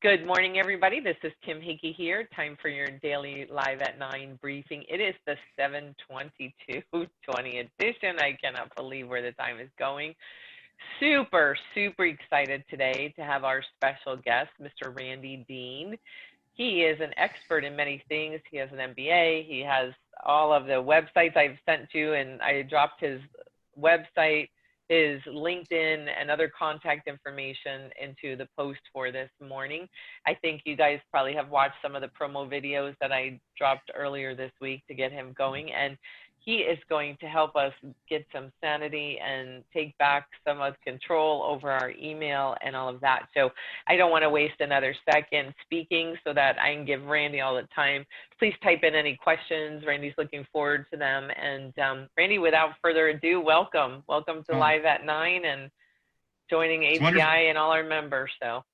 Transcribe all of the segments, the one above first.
Good morning, everybody. This is Kim Hickey here. Time for your daily Live at 9 briefing. It is the 7/22/20 edition. I cannot believe where the time is going. Super, super excited today to have our special guest, Mr. Randy Dean. He is an expert in many things. He has an MBA. He has all of the websites I've sent you, and I dropped his website, his LinkedIn, and other contact information into the post for this morning. I think you guys probably have watched some of the promo videos that I dropped earlier this week to get him going, and he is going to help us get some sanity and take back some of control over our email and all of that. So I don't want to waste another second speaking so that I can give Randy all the time. Please type in any questions. Randy's looking forward to them. And Randy, without further ado, welcome. Welcome to Live at 9 and joining API and all our members. So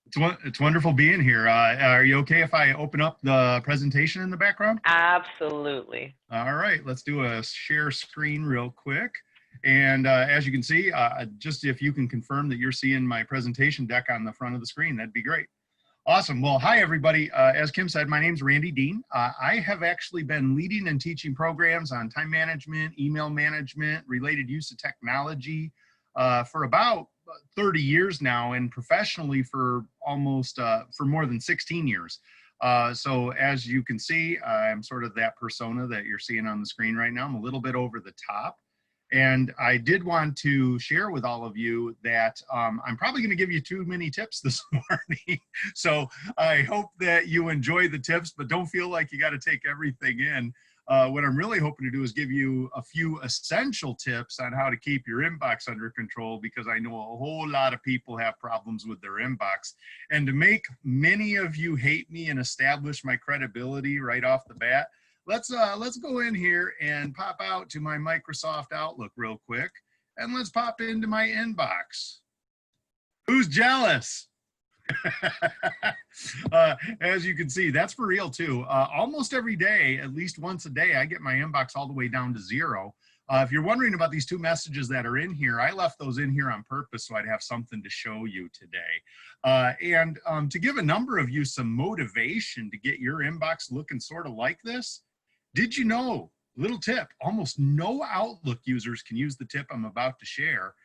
it's wonderful being here. Are you okay if I open up the presentation in the background? Absolutely. All right, let's do a share screen real quick. And as you can see, just if you can confirm that you're seeing my presentation deck on the front of the screen, that'd be great. Awesome. Well, hi, everybody. As Kim said, my name's Randy Dean. I have actually been leading and teaching programs on time management, email management, related use of technology for about 30 years now, and professionally for almost for more than 16 years. So as you can see, I'm sort of that persona that you're seeing on the screen right now. I'm a little bit over the top. And I did want to share with all of you that I'm probably going to give you too many tips this morning. So I hope that you enjoy the tips, but don't feel like you got to take everything in. What I'm really hoping to do is give you a few essential tips on how to keep your inbox under control, because I know a whole lot of people have problems with their inbox. And to make many of you hate me and establish my credibility right off the bat, let's go in here and pop out to my Microsoft Outlook real quick, and let's pop into my inbox. Who's jealous? As you can see, that's for real too. Almost every day, at least once a day, I get my inbox all the way down to 0. If you're wondering about these 2 messages that are in here, I left those in here on purpose so I'd have something to show you today. And to give a number of you some motivation to get your inbox looking sort of like this, did you know, little tip, almost no Outlook users can use the tip I'm about to share.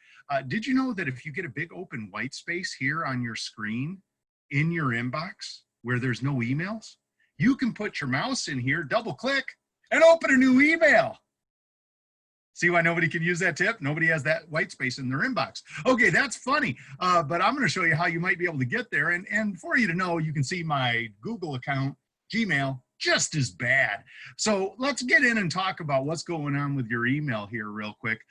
Did you know that if you get a big open white space here on your screen in your inbox where there's no emails, you can put your mouse in here, double click, and open a new email? See why nobody can use that tip? Nobody has that white space in their inbox. Okay, that's funny, but I'm going to show you how you might be able to get there. And for you to know, you can see my Google account, Gmail, just as bad. So let's get in and talk about what's going on with your email here real quick.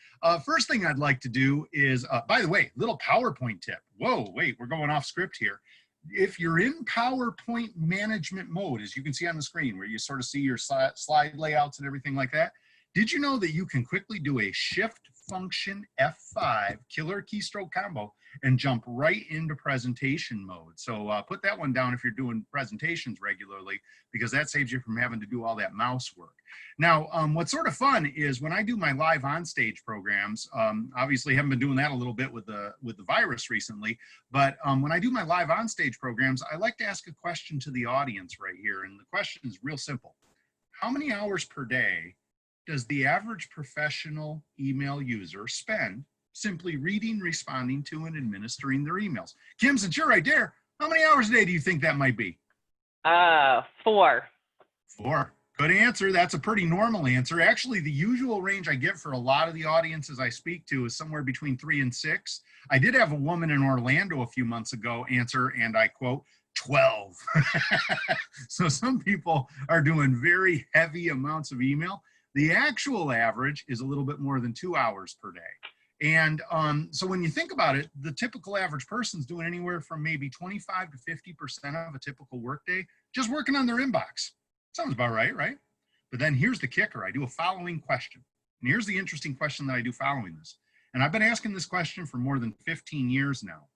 First thing I'd like to do is, by the way, little PowerPoint tip. Whoa, wait, we're going off script here. If you're in PowerPoint management mode, as you can see on the screen, where you sort of see your slide layouts and everything like that, did you know that you can quickly do a Shift Function F5 killer keystroke combo and jump right into presentation mode? So put that one down if you're doing presentations regularly, because that saves you from having to do all that mouse work. Now, what's sort of fun is when I do my live on stage programs, obviously haven't been doing that a little bit with the virus recently, but when I do my live on stage programs, I like to ask a question to the audience right here. And the question is real simple. How many hours per day does the average professional email user spend simply reading, responding to, and administering their emails? Kim, since you're right there, how many hours a day do you think that might be? 4. 4. Good answer. That's a pretty normal answer. Actually, the usual range I get for a lot of the audiences I speak to is somewhere between 3 and 6. I did have a woman in Orlando a few months ago answer, and I quote, 12. So some people are doing very heavy amounts of email. The actual average is a little bit more than 2 hours per day. And so when you think about it, the typical average person's doing anywhere from maybe 25 to 50% of a typical workday just working on their inbox. Sounds about right, right? But then here's the kicker. I do a following question. And here's the interesting question that I do following this. And I've been asking this question for more than 15 years now.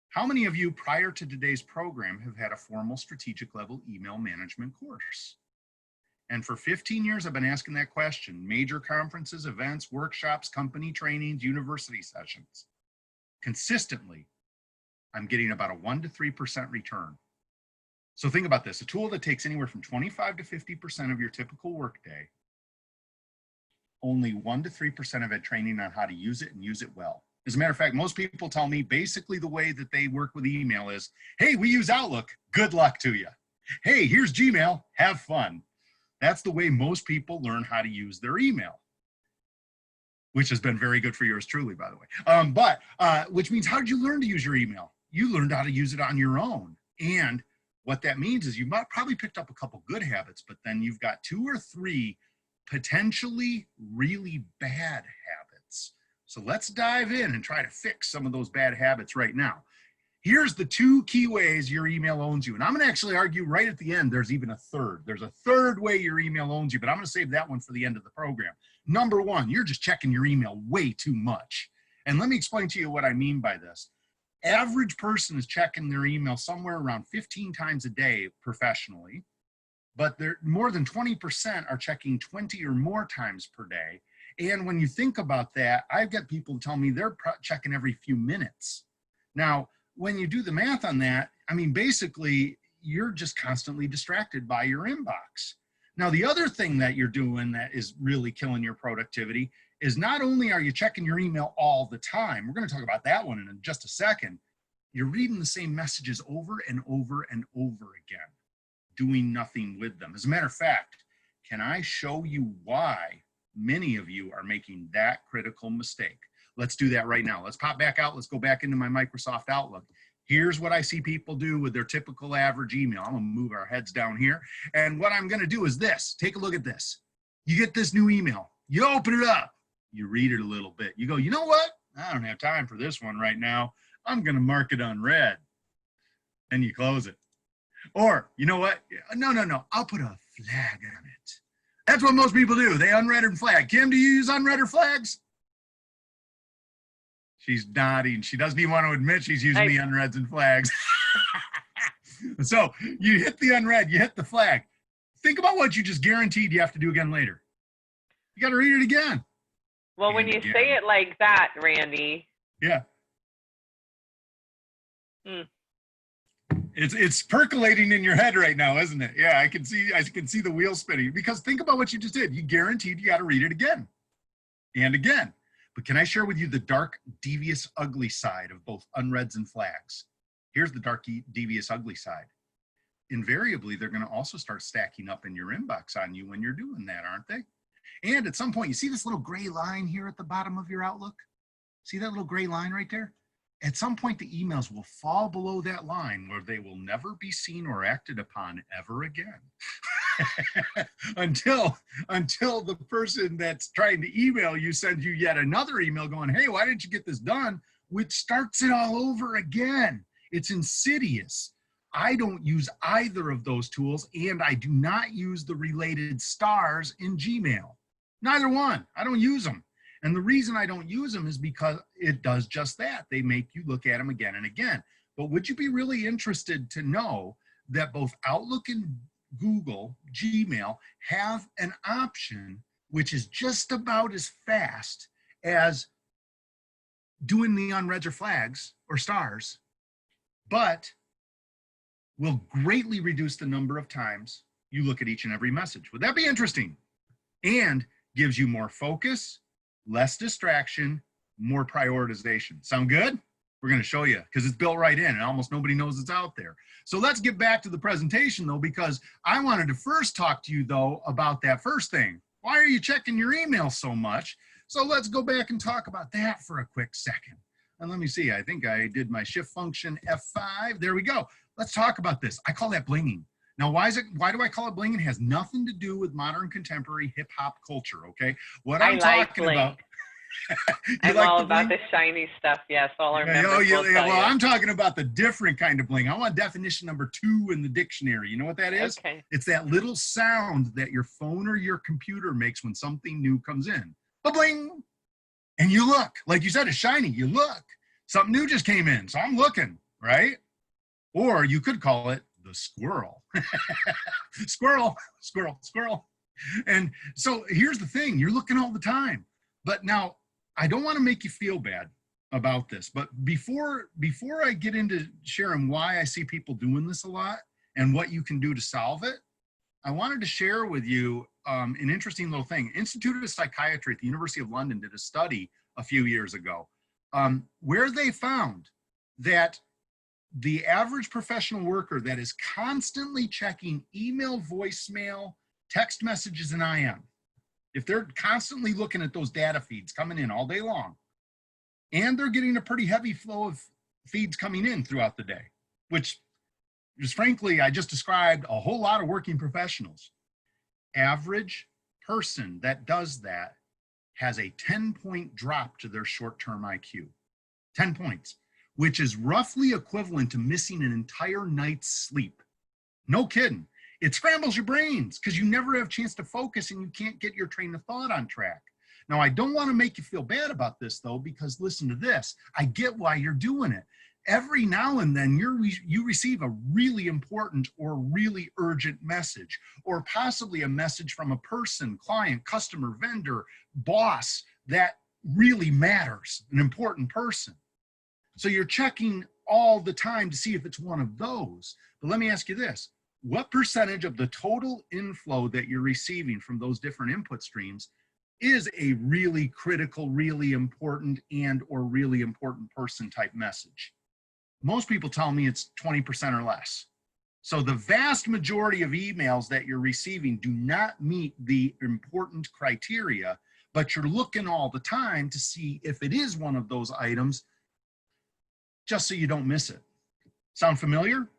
How many of you prior to today's program have had a formal strategic level email management course? And for 15 years, I've been asking that question. Major conferences, events, workshops, company trainings, university sessions. Consistently, I'm getting about a 1 to 3% return. So think about this, a tool that takes anywhere from 25 to 50% of your typical workday, only 1 to 3% of it training on how to use it and use it well. As a matter of fact, most people tell me basically the way that they work with email is, hey, we use Outlook, good luck to you. Hey, here's Gmail, have fun. That's the way most people learn how to use their email, which has been very good for yours truly, by the way. Which means, how did you learn to use your email? You learned how to use it on your own. And what that means is you might probably picked up a couple good habits, but then you've got 2 or 3 potentially really bad habits. So let's dive in and try to fix some of those bad habits right now. Here's the 2 key ways your email owns you. And I'm going to actually argue right at the end, there's even a third. There's a third way your email owns you, but I'm going to save that one for the end of the program. Number 1, you're just checking your email way too much. And let me explain to you what I mean by this. Average person is checking their email somewhere around 15 times a day professionally, but more than 20% are checking 20 or more times per day. And when you think about that, I've got people tell me they're checking every few minutes. Now, when you do the math on that, I mean, basically, you're just constantly distracted by your inbox. Now, the other thing that you're doing that is really killing your productivity is not only are you checking your email all the time, we're going to talk about that one in just a second, you're reading the same messages over and over and over again, doing nothing with them. As a matter of fact, can I show you why many of you are making that critical mistake? Let's do that right now. Let's pop back out. Let's go back into my Microsoft Outlook. Here's what I see people do with their typical average email. I'm gonna move our heads down here. And what I'm gonna do is this, take a look at this. You get this new email, you open it up, you read it a little bit. You go, you know what? I don't have time for this one right now. I'm gonna mark it unread. And you close it. Or, you know what? No, I'll put a flag on it. That's what most people do. They unread and flag. Kim, do you use unread or flags? She's nodding. She doesn't even want to admit she's using the unreads and flags. So you hit the unread, you hit the flag. Think about what you just guaranteed you have to do again later. You got to read it again. Well, when you say it like that, Randy. Yeah. It's percolating in your head right now, isn't it? Yeah, I can see the wheel spinning, because think about what you just did. You guaranteed you got to read it again and again. But can I share with you the dark, devious, ugly side of both unreads and flags? Here's the dark, devious, ugly side. Invariably, they're going to also start stacking up in your inbox on you when you're doing that, aren't they? And at some point, you see this little gray line here at the bottom of your Outlook? See that little gray line right there? At some point, the emails will fall below that line where they will never be seen or acted upon ever again. until the person that's trying to email you sends you yet another email going, hey, why didn't you get this done? Which starts it all over again. It's insidious. I don't use either of those tools, and I do not use the related stars in Gmail. Neither one. I don't use them. And the reason I don't use them is because it does just that. They make you look at them again and again. But would you be really interested to know that both Outlook and Google, Gmail, have an option which is just about as fast as doing the unreads or flags or stars, but will greatly reduce the number of times you look at each and every message? Would that be interesting? And gives you more focus, less distraction, more prioritization. Sound good? We're going to show you because it's built right in and almost nobody knows it's out there. So let's get back to the presentation though, because I wanted to first talk to you though about that first thing. Why are you checking your email so much? So let's go back and talk about that for a quick second. And let me see, I think I did my shift function F5. There we go. Let's talk about this. I call that blinging. Now, why do I call it bling? It has nothing to do with modern contemporary hip hop culture, okay? What I'm talking about. I'm like all about the shiny stuff, yes. All our members will tell well, you. I'm talking about the different kind of bling. I want definition number 2 in the dictionary. You know what that is? Okay. It's that little sound that your phone or your computer makes when something new comes in. Ba-bling! And you look. Like you said, it's shiny. You look. Something new just came in, so I'm looking, right? Or you could call it the squirrel. Squirrel, squirrel, squirrel. And so here's the thing, you're looking all the time. But now, I don't want to make you feel bad. about this. But before I get into sharing why I see people doing this a lot and what you can do to solve it, I wanted to share with you an interesting little thing. Institute of Psychiatry at the University of London did a study a few years ago where they found that the average professional worker that is constantly checking email, voicemail, text messages, and IM, if they're constantly looking at those data feeds coming in all day long, and they're getting a pretty heavy flow of feeds coming in throughout the day, which is frankly, I just described a whole lot of working professionals. Average person that does that has a 10-point drop to their short-term IQ. 10 points, which is roughly equivalent to missing an entire night's sleep. No kidding. It scrambles your brains because you never have a chance to focus and you can't get your train of thought on track. Now, I don't want to make you feel bad about this, though, because listen to this. I get why you're doing it. Every now and then you receive a really important or really urgent message, or possibly a message from a person, client, customer, vendor, boss that really matters, an important person. So you're checking all the time to see if it's one of those. But let me ask you this. What percentage of the total inflow that you're receiving from those different input streams is a really critical, really important, and or really important person type message? Most people tell me it's 20% or less. So the vast majority of emails that you're receiving do not meet the important criteria, but you're looking all the time to see if it is one of those items, just so you don't miss it. Sound familiar?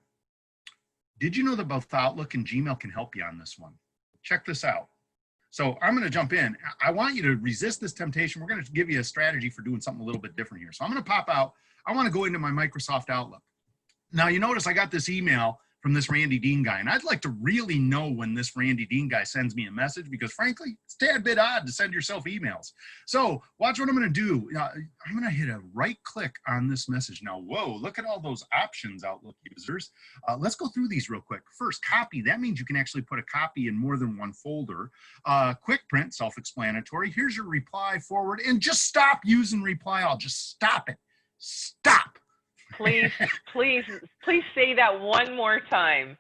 Did you know that both Outlook and Gmail can help you on this one? Check this out. So I'm going to jump in. I want you to resist this temptation. We're going to give you a strategy for doing something a little bit different here. So I'm going to pop out. I want to go into my Microsoft Outlook. Now, you notice I got this email from this Randy Dean guy, and I'd like to really know when this Randy Dean guy sends me a message, because frankly, it's a tad bit odd to send yourself emails. So watch what I'm going to do. I'm going to hit a right click on this message. Now, whoa, look at all those options, Outlook users. Let's go through these real quick. First, copy. That means you can actually put a copy in more than one folder. Quick print, self-explanatory. Here's your reply, forward, and just stop using reply all. Just stop it. Stop. Please, please, please say that one more time.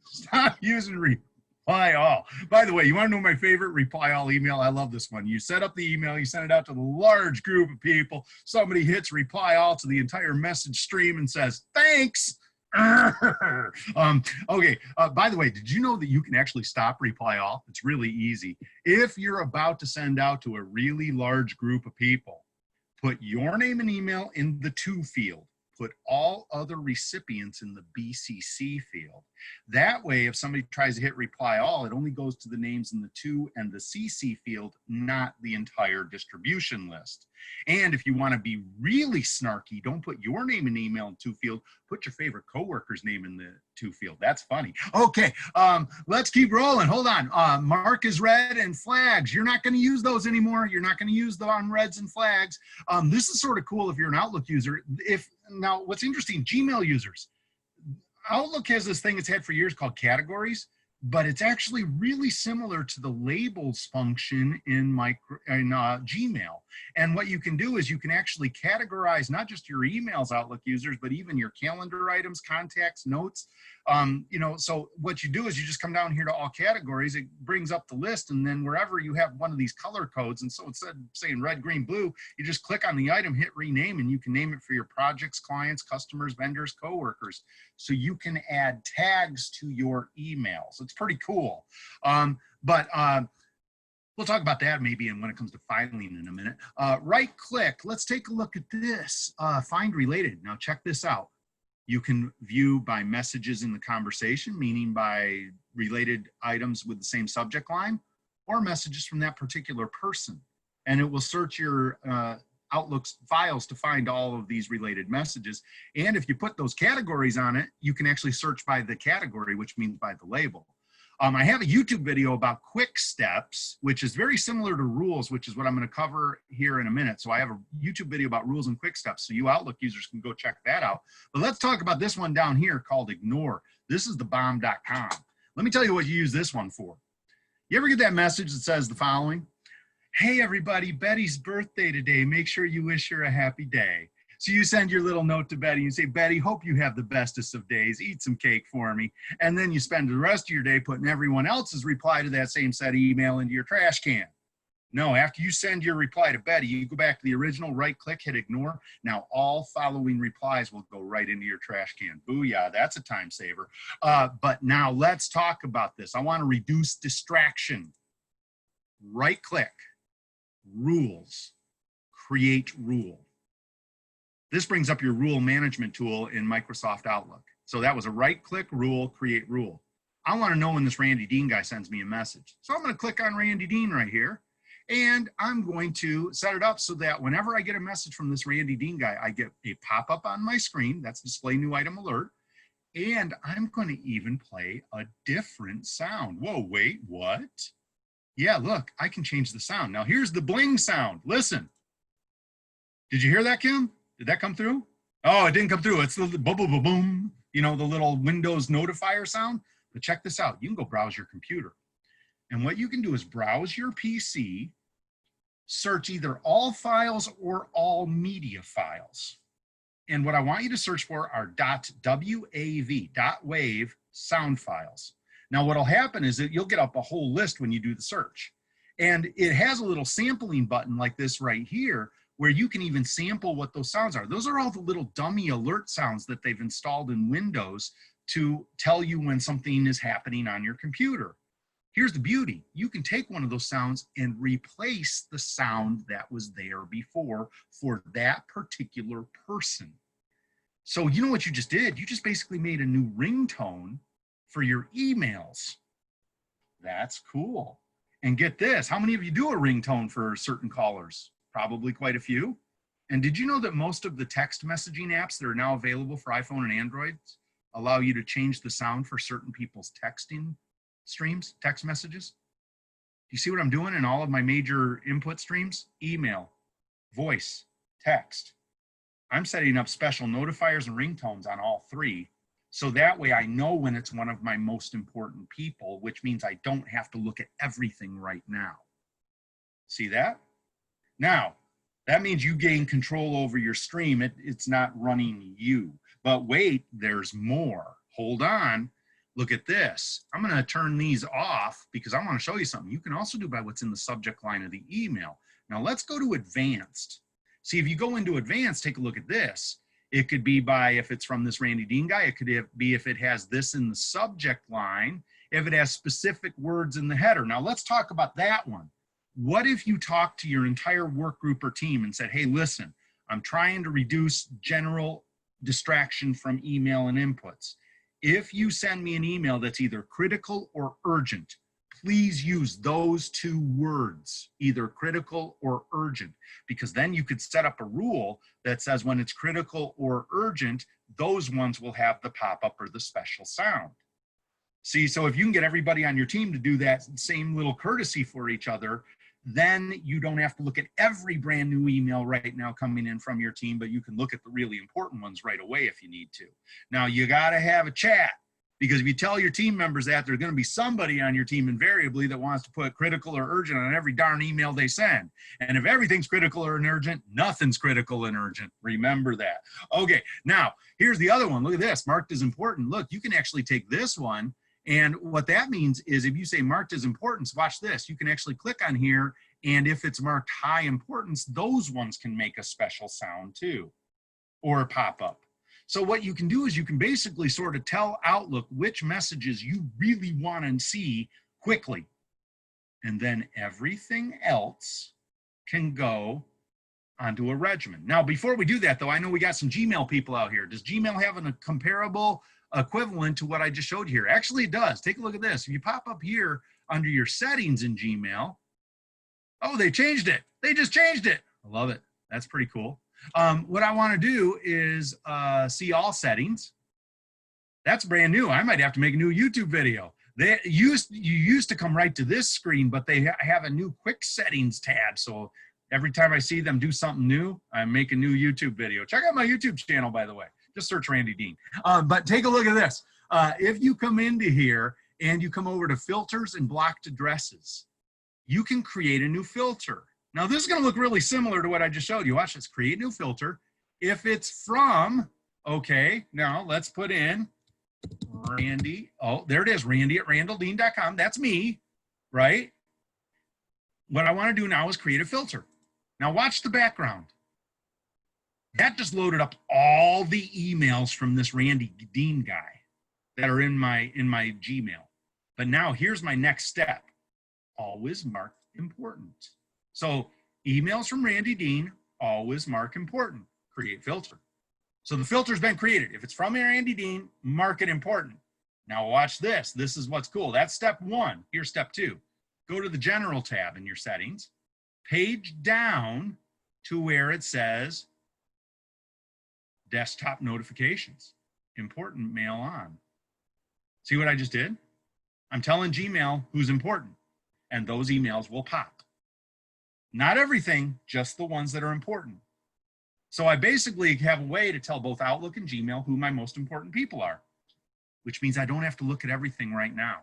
Stop using reply all. By the way, you want to know my favorite reply all email? I love this one. You set up the email, you send it out to the large group of people. Somebody hits reply all to the entire message stream and says, thanks. Okay, by the way, did you know that you can actually stop reply all? It's really easy. If you're about to send out to a really large group of people, put your name and email in the to field. Put all other recipients in the BCC field. That way, if somebody tries to hit reply all, it only goes to the names in the to and the CC field, not the entire distribution list. And if you want to be really snarky, don't put your name and email in to field, put your favorite coworker's name in the to field. That's funny. Okay, let's keep rolling. Hold on. Mark is red and flags. You're not going to use those anymore. You're not going to use the on reds and flags. This is sort of cool if you're an Outlook user. Now, what's interesting, Gmail users, Outlook has this thing it's had for years called categories, but it's actually really similar to the labels function in Gmail. And what you can do is you can actually categorize not just your emails, Outlook users, but even your calendar items, contacts, notes. So what you do is you just come down here to all categories. It brings up the list, and then wherever you have one of these color codes, and so instead of saying red, green, blue, you just click on the item, hit rename, and you can name it for your projects, clients, customers, vendors, coworkers. So you can add tags to your emails. It's pretty cool. We'll talk about that maybe when it comes to filing in a minute. Right click, let's take a look at this. Find related. Now check this out. You can view by messages in the conversation, meaning by related items with the same subject line, or messages from that particular person. And it will search your Outlook's files to find all of these related messages. And if you put those categories on it, you can actually search by the category, which means by the label. I have a YouTube video about quick steps, which is very similar to rules, which is what I'm going to cover here in a minute. So I have a YouTube video about rules and quick steps, so you Outlook users can go check that out. But let's talk about this one down here called ignore. This is the bomb.com. Let me tell you what you use this one for. You ever get that message that says the following? hey everybody, Betty's birthday today. Make sure you wish her a happy day. So you send your little note to Betty and say, Betty, hope you have the bestest of days. Eat some cake for me. And then you spend the rest of your day putting everyone else's reply to that same set of email into your trash can. No, after you send your reply to Betty, you go back to the original, right click, hit ignore. Now all following replies will go right into your trash can. Booyah, that's a time saver. But now let's talk about this. I want to reduce distraction. Right click, rules, create rule. This brings up your rule management tool in Microsoft Outlook. So that was a right click, rule, create rule. I want to know when this Randy Dean guy sends me a message. So I'm going to click on Randy Dean right here. And I'm going to set it up so that whenever I get a message from this Randy Dean guy, I get a pop-up on my screen. That's display new item alert. And I'm going to even play a different sound. Whoa, wait, what? Yeah, look, I can change the sound. Now here's the bling sound. Listen. Did you hear that, Kim? Did that come through? Oh, it didn't come through. It's the boom, boom, boom, boom. You know, the little Windows notifier sound. But check this out. You can go browse your computer. And what you can do is browse your PC, search either all files or all media files. And what I want you to search for are .wav sound files. Now what'll happen is that you'll get up a whole list when you do the search. And it has a little sampling button like this right here, where you can even sample what those sounds are. Those are all the little dummy alert sounds that they've installed in Windows to tell you when something is happening on your computer. Here's the beauty. You can take one of those sounds and replace the sound that was there before for that particular person. So you know what you just did? You just basically made a new ringtone for your emails. That's cool. And get this, how many of you do a ringtone for certain callers? Probably quite a few. And did you know that most of the text messaging apps that are now available for iPhone and Androids allow you to change the sound for certain people's texting streams, text messages? Do you see what I'm doing in all of my major input streams? Email, voice, text. I'm setting up special notifiers and ringtones on all three. So that way I know when it's one of my most important people, which means I don't have to look at everything right now. See that? Now, that means you gain control over your stream. It's not running you. But wait, there's more. Hold on. Look at this. I'm going to turn these off because I want to show you something. You can also do by what's in the subject line of the email. Now let's go to advanced. See, if you go into advanced, take a look at this. It could be by, if it's from this Randy Dean guy, it could be if it has this in the subject line, if it has specific words in the header. Now let's talk about that one. What if you talk to your entire work group or team and said, hey, listen, I'm trying to reduce general distraction from email and inputs. If you send me an email that's either critical or urgent, please use those two words, either critical or urgent, because then you could set up a rule that says when it's critical or urgent, those ones will have the pop-up or the special sound. See, so if you can get everybody on your team to do that same little courtesy for each other, then you don't have to look at every brand new email right now coming in from your team, but you can look at the really important ones right away if you need to. Now, you got to have a chat, because if you tell your team members that, there's going to be somebody on your team invariably that wants to put critical or urgent on every darn email they send. And if everything's critical or urgent, nothing's critical and urgent. Remember that. Okay, now here's the other one. Look at this, marked as important. Look, you can actually take this one, and what that means is if you say marked as importance, watch this. You can actually click on here, and if it's marked high importance, those ones can make a special sound too, or pop up. So what you can do is you can basically sort of tell Outlook which messages you really want to see quickly. And then everything else can go onto a regimen. Now, before we do that, though, I know we got some Gmail people out here. Does Gmail have a comparable equivalent to what I just showed here? Actually, it does. Take a look at this. If you pop up here under your settings in Gmail, oh, they changed it. They just changed it. I love it. That's pretty cool. What I want to do is see all settings. That's brand new. I might have to make a new YouTube video. You used to come right to this screen, but they have a new quick settings tab. So every time I see them do something new, I make a new YouTube video. Check out my YouTube channel, by the way. Just search Randy Dean. But take a look at this. If you come into here and you come over to filters and blocked addresses, you can create a new filter. Now this is going to look really similar to what I just showed you. Watch this, create new filter. If it's from, okay, now let's put in Randy. Oh, there it is, Randy@randalldean.com. That's me, right? What I want to do now is create a filter. Now watch the background. That just loaded up all the emails from this Randy Dean guy that are in my Gmail. But now here's my next step. Always mark important. So emails from Randy Dean, always mark important. Create filter. So the filter's been created. If it's from Randy Dean, mark it important. Now watch this. This is what's cool. That's step one. Here's step two. Go to the general tab in your settings, page down to where it says desktop notifications, important mail on. See what I just did? I'm telling Gmail who's important, and those emails will pop. Not everything, just the ones that are important. So I basically have a way to tell both Outlook and Gmail who my most important people are, which means I don't have to look at everything right now.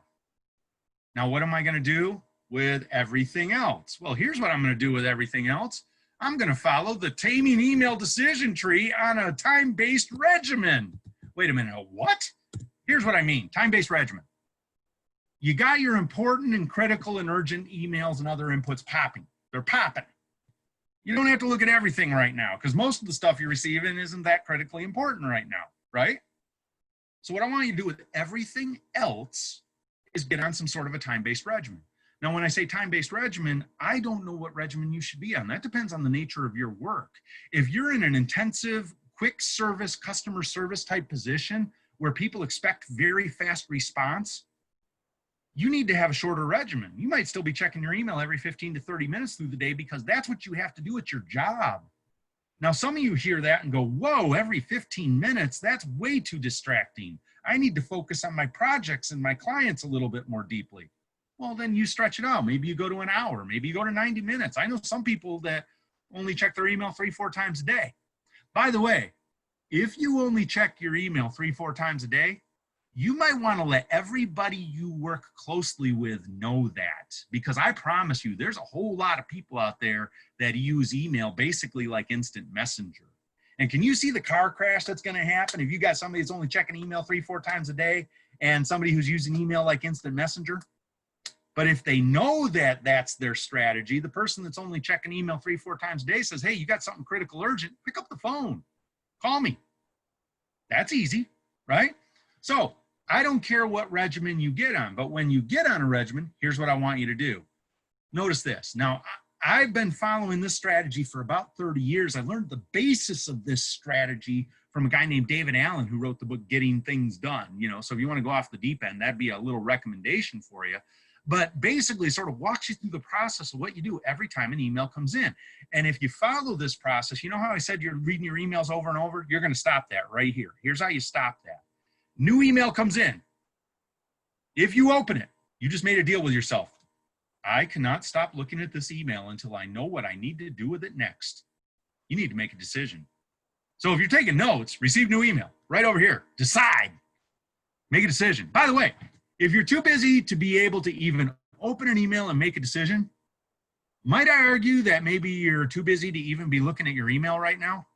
Now, what am I going to do with everything else? Well, here's what I'm going to do with everything else. I'm going to follow the taming email decision tree on a time-based regimen. Wait a minute, a what? Here's what I mean, time-based regimen. You got your important and critical and urgent emails and other inputs popping. They're popping. You don't have to look at everything right now because most of the stuff you're receiving isn't that critically important right now, right? So what I want you to do with everything else is get on some sort of a time-based regimen. Now, when I say time-based regimen, I don't know what regimen you should be on. That depends on the nature of your work. If you're in an intensive, quick service, customer service type position where people expect very fast response, you need to have a shorter regimen. You might still be checking your email every 15 to 30 minutes through the day because that's what you have to do at your job. Now, some of you hear that and go, whoa, every 15 minutes, that's way too distracting. I need to focus on my projects and my clients a little bit more deeply. Well, then you stretch it out. Maybe you go to an hour, maybe you go to 90 minutes. I know some people that only check their email 3-4 times a day. By the way, if you only check your email 3-4 times a day, you might want to let everybody you work closely with know that, because I promise you, there's a whole lot of people out there that use email basically like instant messenger. And can you see the car crash that's going to happen if you got somebody that's only checking email 3-4 times a day and somebody who's using email like instant messenger? But if they know that that's their strategy, the person that's only checking email 3-4 times a day says, hey, you got something critical urgent, pick up the phone, call me. That's easy, right? So I don't care what regimen you get on, but when you get on a regimen, here's what I want you to do. Notice this. Now, I've been following this strategy for about 30 years. I learned the basis of this strategy from a guy named David Allen who wrote the book Getting Things Done. You know, so if you want to go off the deep end, that'd be a little recommendation for you. But basically sort of walks you through the process of what you do every time an email comes in. And if you follow this process, you know how I said you're reading your emails over and over? You're going to stop that right here. Here's how you stop that. New email comes in. If you open it, you just made a deal with yourself. I cannot stop looking at this email until I know what I need to do with it next. You need to make a decision. So if you're taking notes, receive new email right over here. Decide. Make a decision. By the way, if you're too busy to be able to even open an email and make a decision, might I argue that maybe you're too busy to even be looking at your email right now?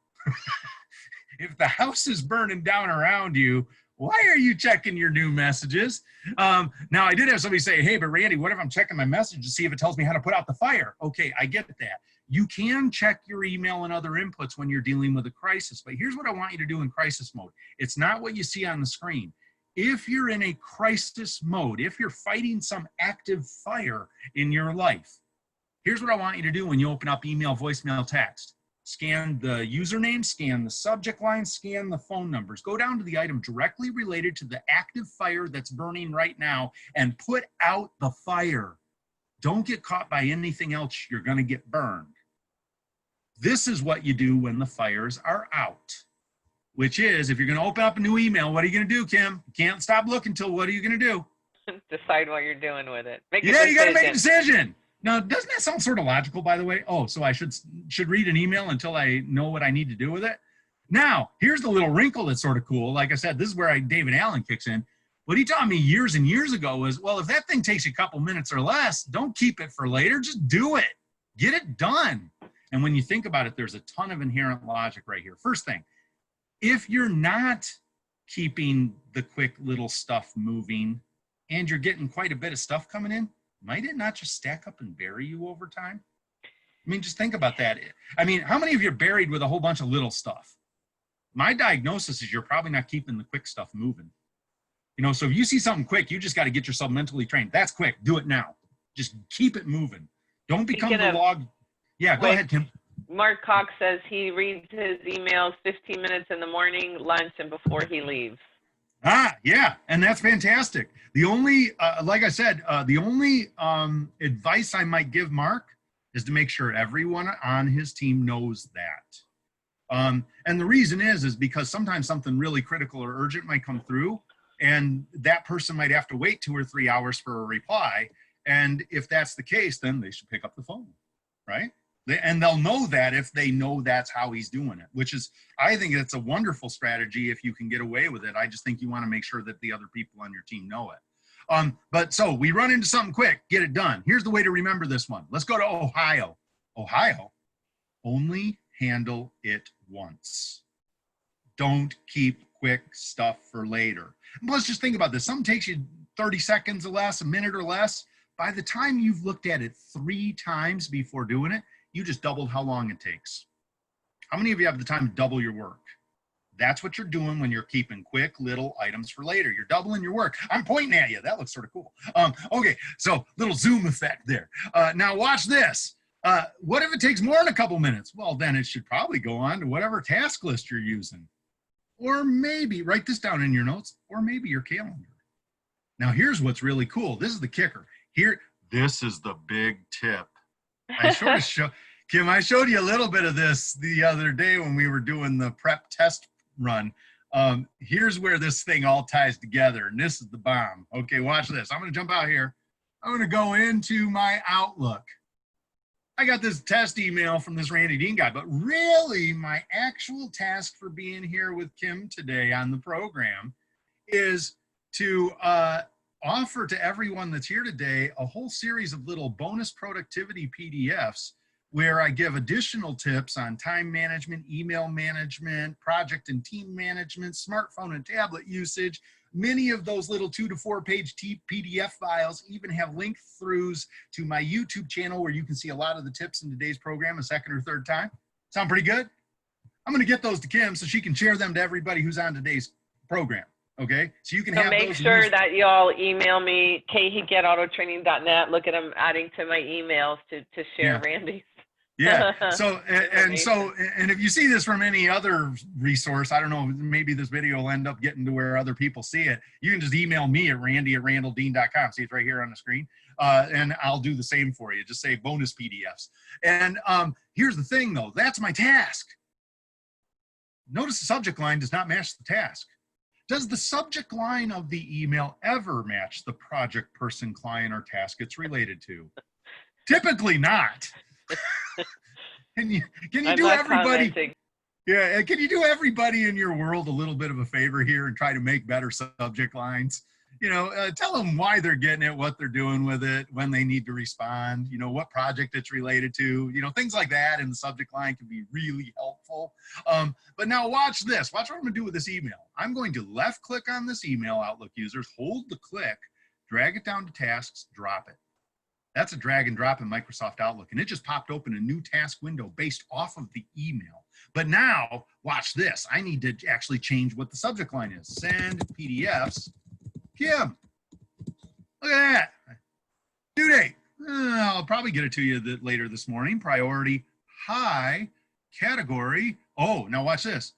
If the house is burning down around you, why are you checking your new messages? Now, I did have somebody say, hey, but Randy, what if I'm checking my message to see if it tells me how to put out the fire? Okay, I get that. You can check your email and other inputs when you're dealing with a crisis, but here's what I want you to do in crisis mode. It's not what you see on the screen. If you're in a crisis mode, if you're fighting some active fire in your life, here's what I want you to do when you open up email, voicemail, text. Scan the username, scan the subject line, scan the phone numbers. Go down to the item directly related to the active fire that's burning right now and put out the fire. Don't get caught by anything else. You're going to get burned. This is what you do when the fires are out. Which is, if you're going to open up a new email, what are you going to do, Kim? You can't stop looking till what are you going to do? Decide what you're doing with it. You got to make a decision. Now, doesn't that sound sort of logical, by the way? Oh, so I should read an email until I know what I need to do with it? Now, here's the little wrinkle that's sort of cool. Like I said, this is where David Allen kicks in. What he taught me years and years ago was, well, if that thing takes you a couple minutes or less, don't keep it for later. Just do it. Get it done. And when you think about it, there's a ton of inherent logic right here. First thing, if you're not keeping the quick little stuff moving and you're getting quite a bit of stuff coming in, might it not just stack up and bury you over time? I mean, just think about that. I mean, how many of you are buried with a whole bunch of little stuff? My diagnosis is you're probably not keeping the quick stuff moving. You know, so if you see something quick, you just got to get yourself mentally trained. That's quick. Do it now. Just keep it moving. Don't become the log. Yeah, go ahead, Kim. Mark Cox says he reads his emails 15 minutes in the morning, lunch, and before he leaves. Yeah, and that's fantastic. The only, like I said, the only advice I might give Mark is to make sure everyone on his team knows that. And the reason is because sometimes something really critical or urgent might come through, and that person might have to wait 2 or 3 hours for a reply. And if that's the case, then they should pick up the phone, right? And they'll know that if they know that's how he's doing it, which is, I think it's a wonderful strategy if you can get away with it. I just think you want to make sure that the other people on your team know it. But so we run into something quick, get it done. Here's the way to remember this one. Let's go to Ohio. Ohio, only handle it once. Don't keep quick stuff for later. And let's just think about this. Something takes you 30 seconds or less, a minute or less. By the time you've looked at it 3 times before doing it, you just doubled how long it takes. How many of you have the time to double your work? That's what you're doing when you're keeping quick little items for later. You're doubling your work. I'm pointing at you. That looks sort of cool. Okay, so little zoom effect there. Now watch this. What if it takes more than a couple minutes? Well, then it should probably go on to whatever task list you're using. Or maybe, write this down in your notes, or maybe your calendar. Now here's what's really cool. This is the kicker. This is the big tip. Kim, I showed you a little bit of this the other day when we were doing the prep test run. Here's where this thing all ties together, and this is the bomb. Okay, watch this. I'm going to jump out here. I'm going to go into my Outlook. I got this test email from this Randy Dean guy, but really my actual task for being here with Kim today on the program is to offer to everyone that's here today a whole series of little bonus productivity PDFs where I give additional tips on time management, email management, project and team management, smartphone and tablet usage. Many of those little 2 to 4 page PDF files even have link throughs to my YouTube channel where you can see a lot of the tips in today's program a second or third time. Sound pretty good? I'm going to get those to Kim so she can share them to everybody who's on today's program. Okay, so you can have make those sure that y'all email me, khickey@autotraining.net. Look at them adding to my emails to share Randy's. Yeah. So and if you see this from any other resource, I don't know, maybe this video will end up getting to where other people see it. You can just email me at randy@randalldean.com. See, it's right here on the screen. And I'll do the same for you. Just say bonus PDFs. And here's the thing though, that's my task. Notice the subject line does not match the task. Does the subject line of the email ever match the project, person, client, or task it's related to? Typically not. Can you do everybody? Commenting. Yeah, can you do everybody in your world a little bit of a favor here and try to make better subject lines? You know, tell them why they're getting it, what they're doing with it, when they need to respond, you know, what project it's related to, you know, things like that in the subject line can be really helpful. But now watch this. Watch what I'm going to do with this email. I'm going to left click on this email, Outlook users, hold the click, drag it down to tasks, drop it. That's a drag and drop in Microsoft Outlook, and it just popped open a new task window based off of the email. But now, watch this. I need to actually change what the subject line is. Send PDFs. Kim, look at that. Due date. I'll probably get it to you later this morning. Priority high, category. Oh, now watch this.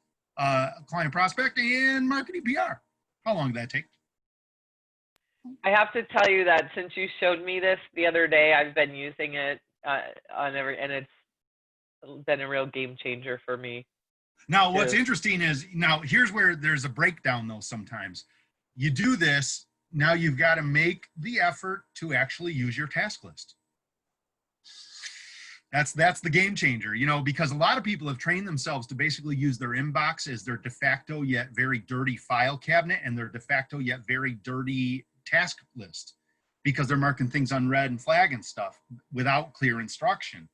Client prospect and marketing PR. How long did that take? I have to tell you that since you showed me this the other day, I've been using it and it's been a real game changer for me. Now, what's interesting is, now here's where there's a breakdown though sometimes. You do this, now you've got to make the effort to actually use your task list. That's the game changer, you know, because a lot of people have trained themselves to basically use their inbox as their de facto yet very dirty file cabinet and their de facto yet very dirty task list because they're marking things unread and flagging stuff without clear instruction.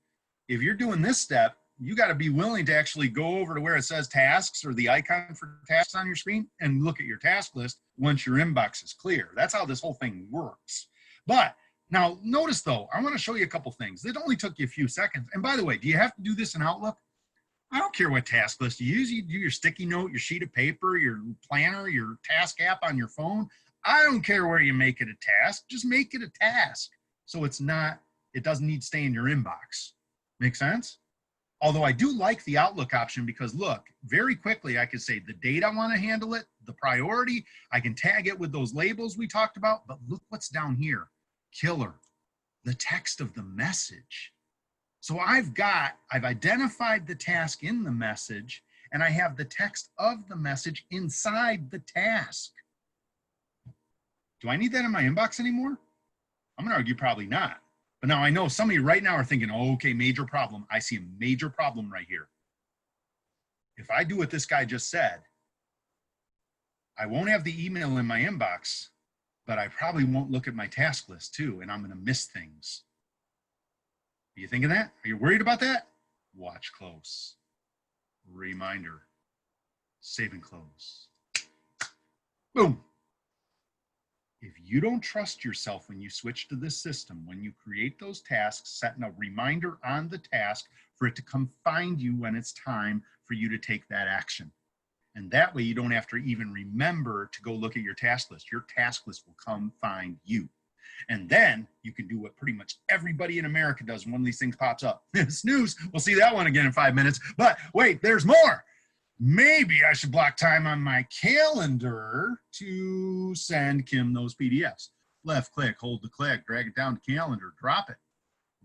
If you're doing this step, you got to be willing to actually go over to where it says tasks or the icon for tasks on your screen and look at your task list once your inbox is clear. That's how this whole thing works. But now, notice though, I want to show you a couple things. It only took you a few seconds. And by the way, do you have to do this in Outlook? I don't care what task list you use. You do your sticky note, your sheet of paper, your planner, your task app on your phone. I don't care where you make it a task. Just make it a task. So it doesn't need to stay in your inbox. Make sense? Although I do like the Outlook option because look, very quickly I can say the date I want to handle it, the priority. I can tag it with those labels we talked about, but look what's down here. Killer, the text of the message. So I've identified the task in the message and I have the text of the message inside the task. Do I need that in my inbox anymore? I'm gonna argue probably not. But now I know some of you right now are thinking, oh, okay, major problem. I see a major problem right here. If I do what this guy just said, I won't have the email in my inbox, but I probably won't look at my task list too, and I'm gonna miss things. Are you thinking that? Are you worried about that? Watch close. Reminder, save and close. Boom. If you don't trust yourself when you switch to this system, when you create those tasks, setting a reminder on the task for it to come find you when it's time for you to take that action. And that way you don't have to even remember to go look at your task list. Your task list will come find you. And then you can do what pretty much everybody in America does when one of these things pops up. Snooze, we'll see that one again in 5 minutes. But wait, there's more. Maybe I should block time on my calendar to send Kim those PDFs. Left click, hold the click, drag it down to calendar, drop it.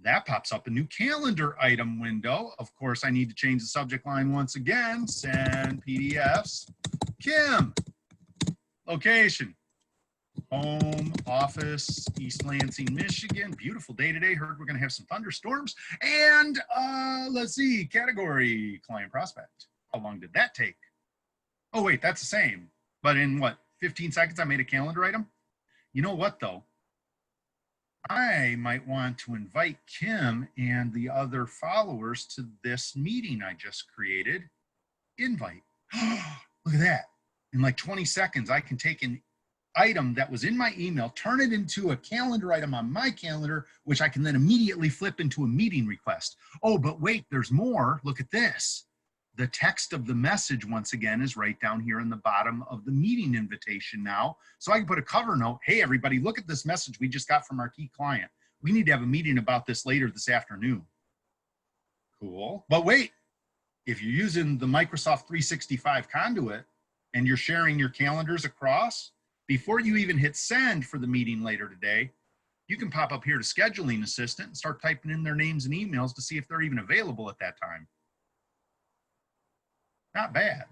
That pops up a new calendar item window. Of course, I need to change the subject line once again. Send PDFs. Kim. Location. Home office, East Lansing, Michigan. Beautiful day today. Heard we're going to have some thunderstorms. And let's see, category, client prospect. How long did that take? Oh, wait, that's the same. But in what, 15 seconds, I made a calendar item? You know what, though? I might want to invite Kim and the other followers to this meeting I just created. Invite. Look at that. In like 20 seconds, I can take an item that was in my email, turn it into a calendar item on my calendar, which I can then immediately flip into a meeting request. Oh, but wait, there's more. Look at this. The text of the message, once again, is right down here in the bottom of the meeting invitation now. So I can put a cover note. Hey, everybody, look at this message we just got from our key client. We need to have a meeting about this later this afternoon. Cool. But wait, if you're using the Microsoft 365 conduit and you're sharing your calendars across, before you even hit send for the meeting later today, you can pop up here to scheduling assistant and start typing in their names and emails to see if they're even available at that time. Not bad.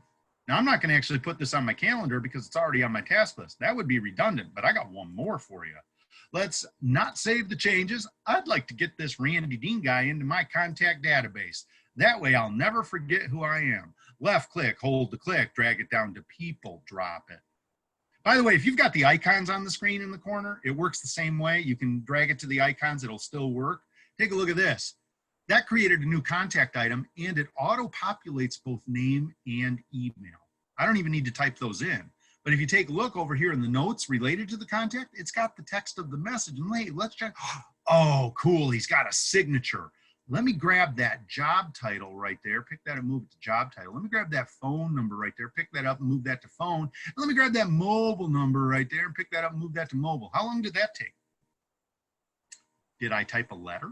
Now, I'm not going to actually put this on my calendar because it's already on my task list. That would be redundant, but I got one more for you. Let's not save the changes. I'd like to get this Randy Dean guy into my contact database. That way I'll never forget who I am. Left click, hold the click, drag it down to people, drop it. By the way, if you've got the icons on the screen in the corner, it works the same way. You can drag it to the icons, it'll still work. Take a look at this. That created a new contact item and it auto-populates both name and email. I don't even need to type those in. But if you take a look over here in the notes related to the contact, it's got the text of the message. And hey, let's check. Oh, cool, he's got a signature. Let me grab that job title right there, pick that and move it to job title. Let me grab that phone number right there, pick that up and move that to phone. And let me grab that mobile number right there and pick that up and move that to mobile. How long did that take? Did I type a letter?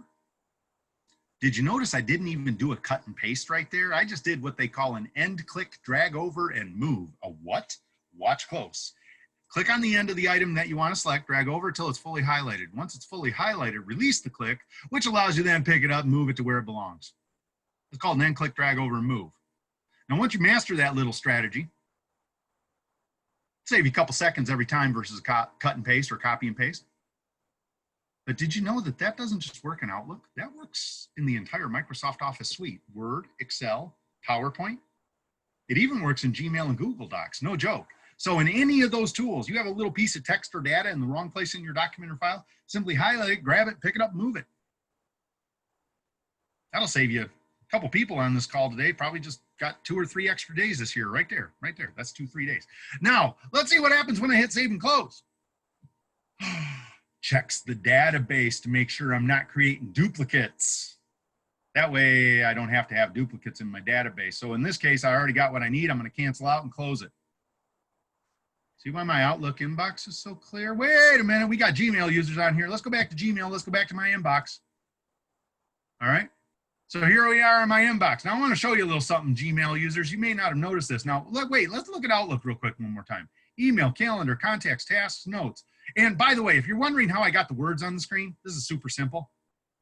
Did you notice I didn't even do a cut and paste right there? I just did what they call an end click, drag over, and move. A what? Watch close. Click on the end of the item that you want to select, drag over until it's fully highlighted. Once it's fully highlighted, release the click, which allows you then pick it up and move it to where it belongs. It's called an end click, drag over, and move. Now, once you master that little strategy, save you a couple seconds every time versus cut and paste or copy and paste. But did you know that that doesn't just work in Outlook? That works in the entire Microsoft Office suite, Word, Excel, PowerPoint. It even works in Gmail and Google Docs, no joke. So in any of those tools, you have a little piece of text or data in the wrong place in your document or file, simply highlight it, grab it, pick it up, move it. That'll save you a couple people on this call today, probably just got 2 or 3 extra days this year, right there, right there. That's 2-3 days. Now, let's see what happens when I hit save and close. Checks the database to make sure I'm not creating duplicates. That way I don't have to have duplicates in my database. So in this case, I already got what I need. I'm going to cancel out and close it. See why my Outlook inbox is so clear? Wait a minute, we got Gmail users on here. Let's go back to Gmail. Let's go back to my inbox. All right. So here we are in my inbox. Now I want to show you a little something, Gmail users. You may not have noticed this. Now, wait, let's look at Outlook real quick one more time. Email, calendar, contacts, tasks, notes. And by the way, if you're wondering how I got the words on the screen, this is super simple.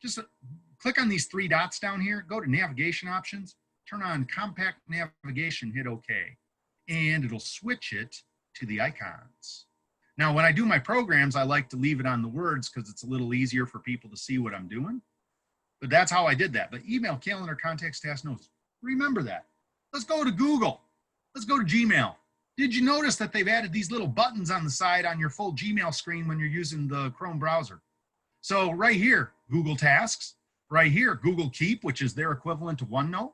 Just click on these 3 dots down here, go to navigation options, turn on compact navigation, hit OK. And it'll switch it to the icons. Now, when I do my programs, I like to leave it on the words because it's a little easier for people to see what I'm doing. But that's how I did that. But email, calendar, contacts, tasks, notes. Remember that. Let's go to Google. Let's go to Gmail. Did you notice that they've added these little buttons on the side on your full Gmail screen when you're using the Chrome browser? So right here, Google Tasks. Right here, Google Keep, which is their equivalent to OneNote.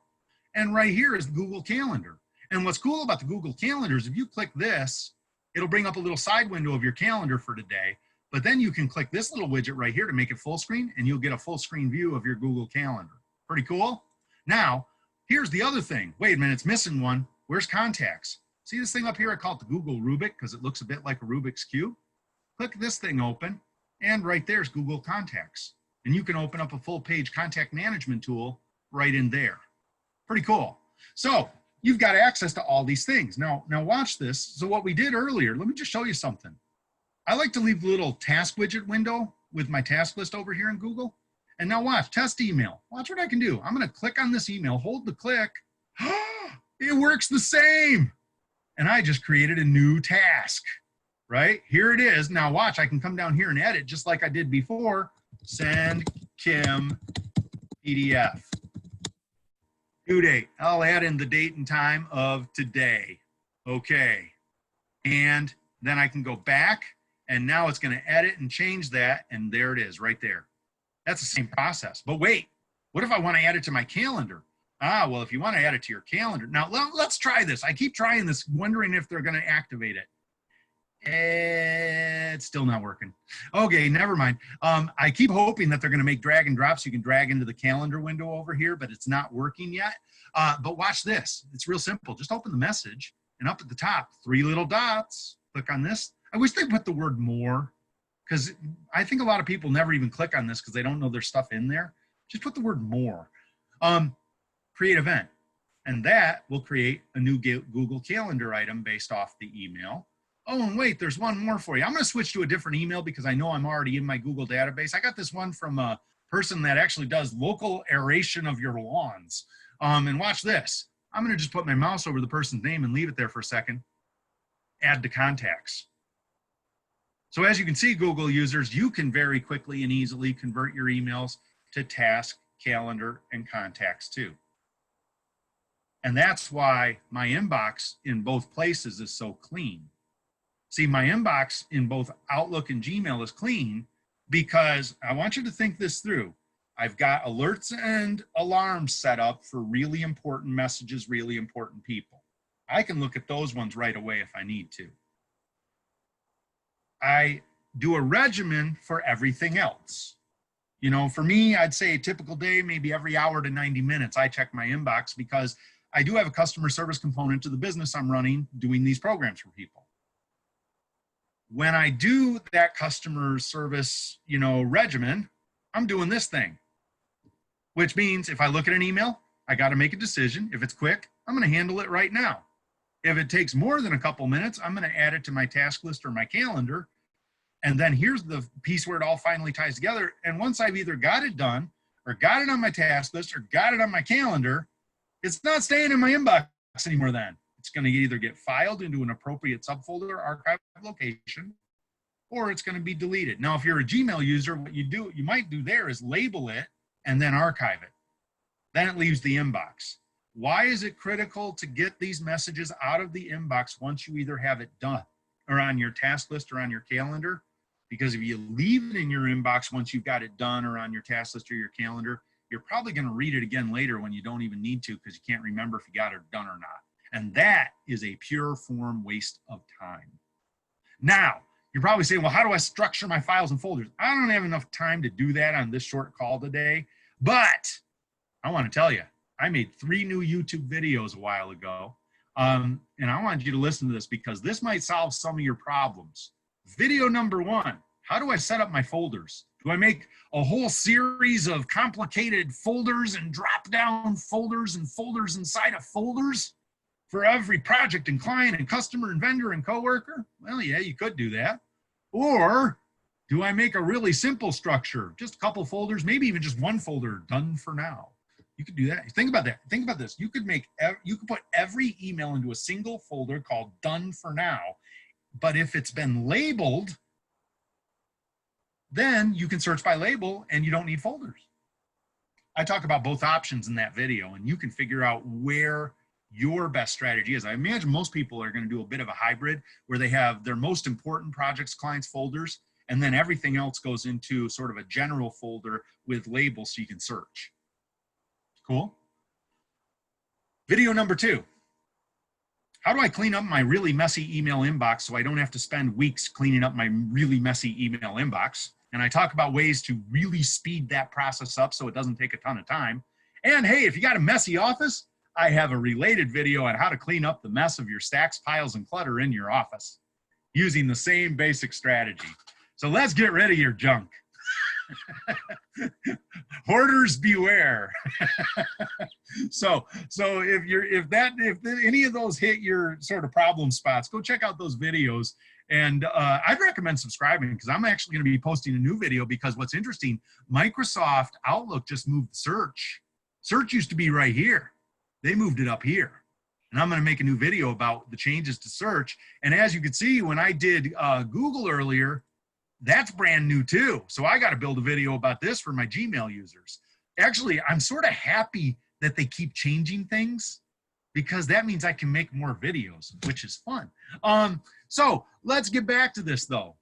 And right here is Google Calendar. And what's cool about the Google Calendar is if you click this, it'll bring up a little side window of your calendar for today. But then you can click this little widget right here to make it full screen, and you'll get a full screen view of your Google Calendar. Pretty cool? Now, here's the other thing. Wait a minute, it's missing one. Where's contacts? See this thing up here? I call it the Google Rubik because it looks a bit like a Rubik's Cube. Click this thing open, and right there's Google Contacts. And you can open up a full page contact management tool right in there. Pretty cool. So you've got access to all these things. Now watch this. So what we did earlier, let me just show you something. I like to leave the little task widget window with my task list over here in Google. And now watch, test email. Watch what I can do. I'm going to click on this email, hold the click. It works the same. And I just created a new task, right? Here it is. Now watch, I can come down here and edit just like I did before. Send Kim PDF. Due date. I'll add in the date and time of today. Okay. And then I can go back. And now it's going to edit and change that, and there it is right there. That's the same process. But wait, what if I want to add it to my calendar? Well, if you want to add it to your calendar. Now, let's try this. I keep trying this, wondering if they're going to activate it. It's still not working. Okay, never mind. I keep hoping that they're going to make drag and drops. You can drag into the calendar window over here, but it's not working yet. But watch this. It's real simple. Just open the message, and up at the top, 3 little dots. Click on this. I wish they put the word more, because I think a lot of people never even click on this because they don't know there's stuff in there. Just put the word more. Create event. And that will create a new Google Calendar item based off the email. Oh, and wait, there's one more for you. I'm going to switch to a different email because I know I'm already in my Google database. I got this one from a person that actually does local aeration of your lawns. And watch this. I'm going to just put my mouse over the person's name and leave it there for a second. Add to contacts. So as you can see, Google users, you can very quickly and easily convert your emails to task, calendar, and contacts too. And that's why my inbox in both places is so clean. See, my inbox in both Outlook and Gmail is clean because I want you to think this through. I've got alerts and alarms set up for really important messages, really important people. I can look at those ones right away if I need to. I do a regimen for everything else. You know, for me, I'd say a typical day, maybe every hour to 90 minutes, I check my inbox because I do have a customer service component to the business I'm running, doing these programs for people. When I do that customer service, regimen, I'm doing this thing, which means if I look at an email, I got to make a decision. If it's quick, I'm going to handle it right now. If it takes more than a couple minutes, I'm going to add it to my task list or my calendar. And then here's the piece where it all finally ties together. And once I've either got it done or got it on my task list or got it on my calendar, it's not staying in my inbox anymore then. It's going to either get filed into an appropriate subfolder or archive location, or it's going to be deleted. Now, if you're a Gmail user, what you might do there is label it and then archive it. Then it leaves the inbox. Why is it critical to get these messages out of the inbox once you either have it done or on your task list or on your calendar? Because if you leave it in your inbox once you've got it done or on your task list or your calendar, you're probably going to read it again later when you don't even need to because you can't remember if you got it done or not. And that is a pure form waste of time. Now, you're probably saying, well, how do I structure my files and folders? I don't have enough time to do that on this short call today, but I want to tell you, I made 3 new YouTube videos a while ago, and I want you to listen to this because this might solve some of your problems. Video number 1, how do I set up my folders? Do I make a whole series of complicated folders and drop-down folders and folders inside of folders for every project and client and customer and vendor and coworker? Well, yeah, you could do that. Or do I make a really simple structure, just a couple folders, maybe even just one folder, done for now? You could do that. Think about that. Think about this. You could put every email into a single folder called done for now. But if it's been labeled, then you can search by label and you don't need folders. I talk about both options in that video, and you can figure out where your best strategy is. I imagine most people are going to do a bit of a hybrid where they have their most important projects, clients, folders, and then everything else goes into sort of a general folder with labels so you can search. Cool. Video number 2. How do I clean up my really messy email inbox so I don't have to spend weeks cleaning up my really messy email inbox? And I talk about ways to really speed that process up so it doesn't take a ton of time. And hey, if you got a messy office, I have a related video on how to clean up the mess of your stacks, piles, and clutter in your office using the same basic strategy. So let's get rid of your junk. Hoarders beware. so if any of those hit your sort of problem spots, go check out those videos. And I'd recommend subscribing because I'm actually going to be posting a new video because what's interesting, Microsoft Outlook just moved search. Search used to be right here. They moved it up here. And I'm going to make a new video about the changes to search. And as you can see, when I did Google earlier, that's brand new too. So I got to build a video about this for my Gmail users. Actually, I'm sort of happy that they keep changing things because that means I can make more videos, which is fun. So let's get back to this though.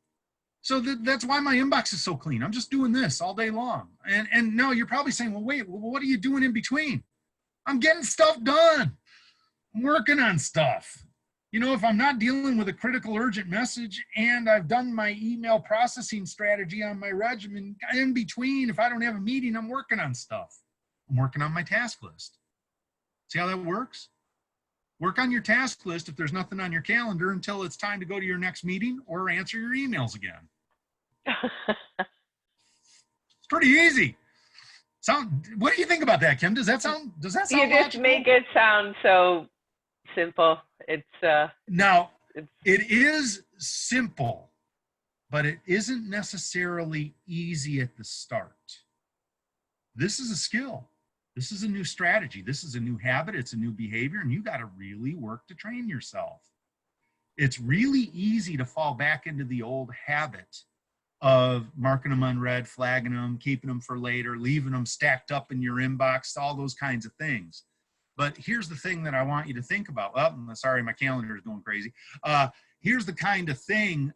So that's why my inbox is so clean. I'm just doing this all day long. And no, you're probably saying, well, wait, what are you doing in between? I'm getting stuff done. I'm working on stuff. You know, if I'm not dealing with a critical urgent message and I've done my email processing strategy on my regimen, in between, if I don't have a meeting, I'm working on stuff. I'm working on my task list. See how that works? Work on your task list if there's nothing on your calendar until it's time to go to your next meeting or answer your emails again. It's pretty easy. What do you think about that, Kim? Does that sound You just logical? make it sound so simple. Now, it is simple, but it isn't necessarily easy at the start. This is a skill. This is a new strategy. This is a new habit. It's a new behavior, and you got to really work to train yourself. It's really easy to fall back into the old habit of marking them unread, flagging them, keeping them for later, leaving them stacked up in your inbox, all those kinds of things. But here's the thing that I want you to think about. Oh, sorry, my calendar is going crazy. Here's the kind of thing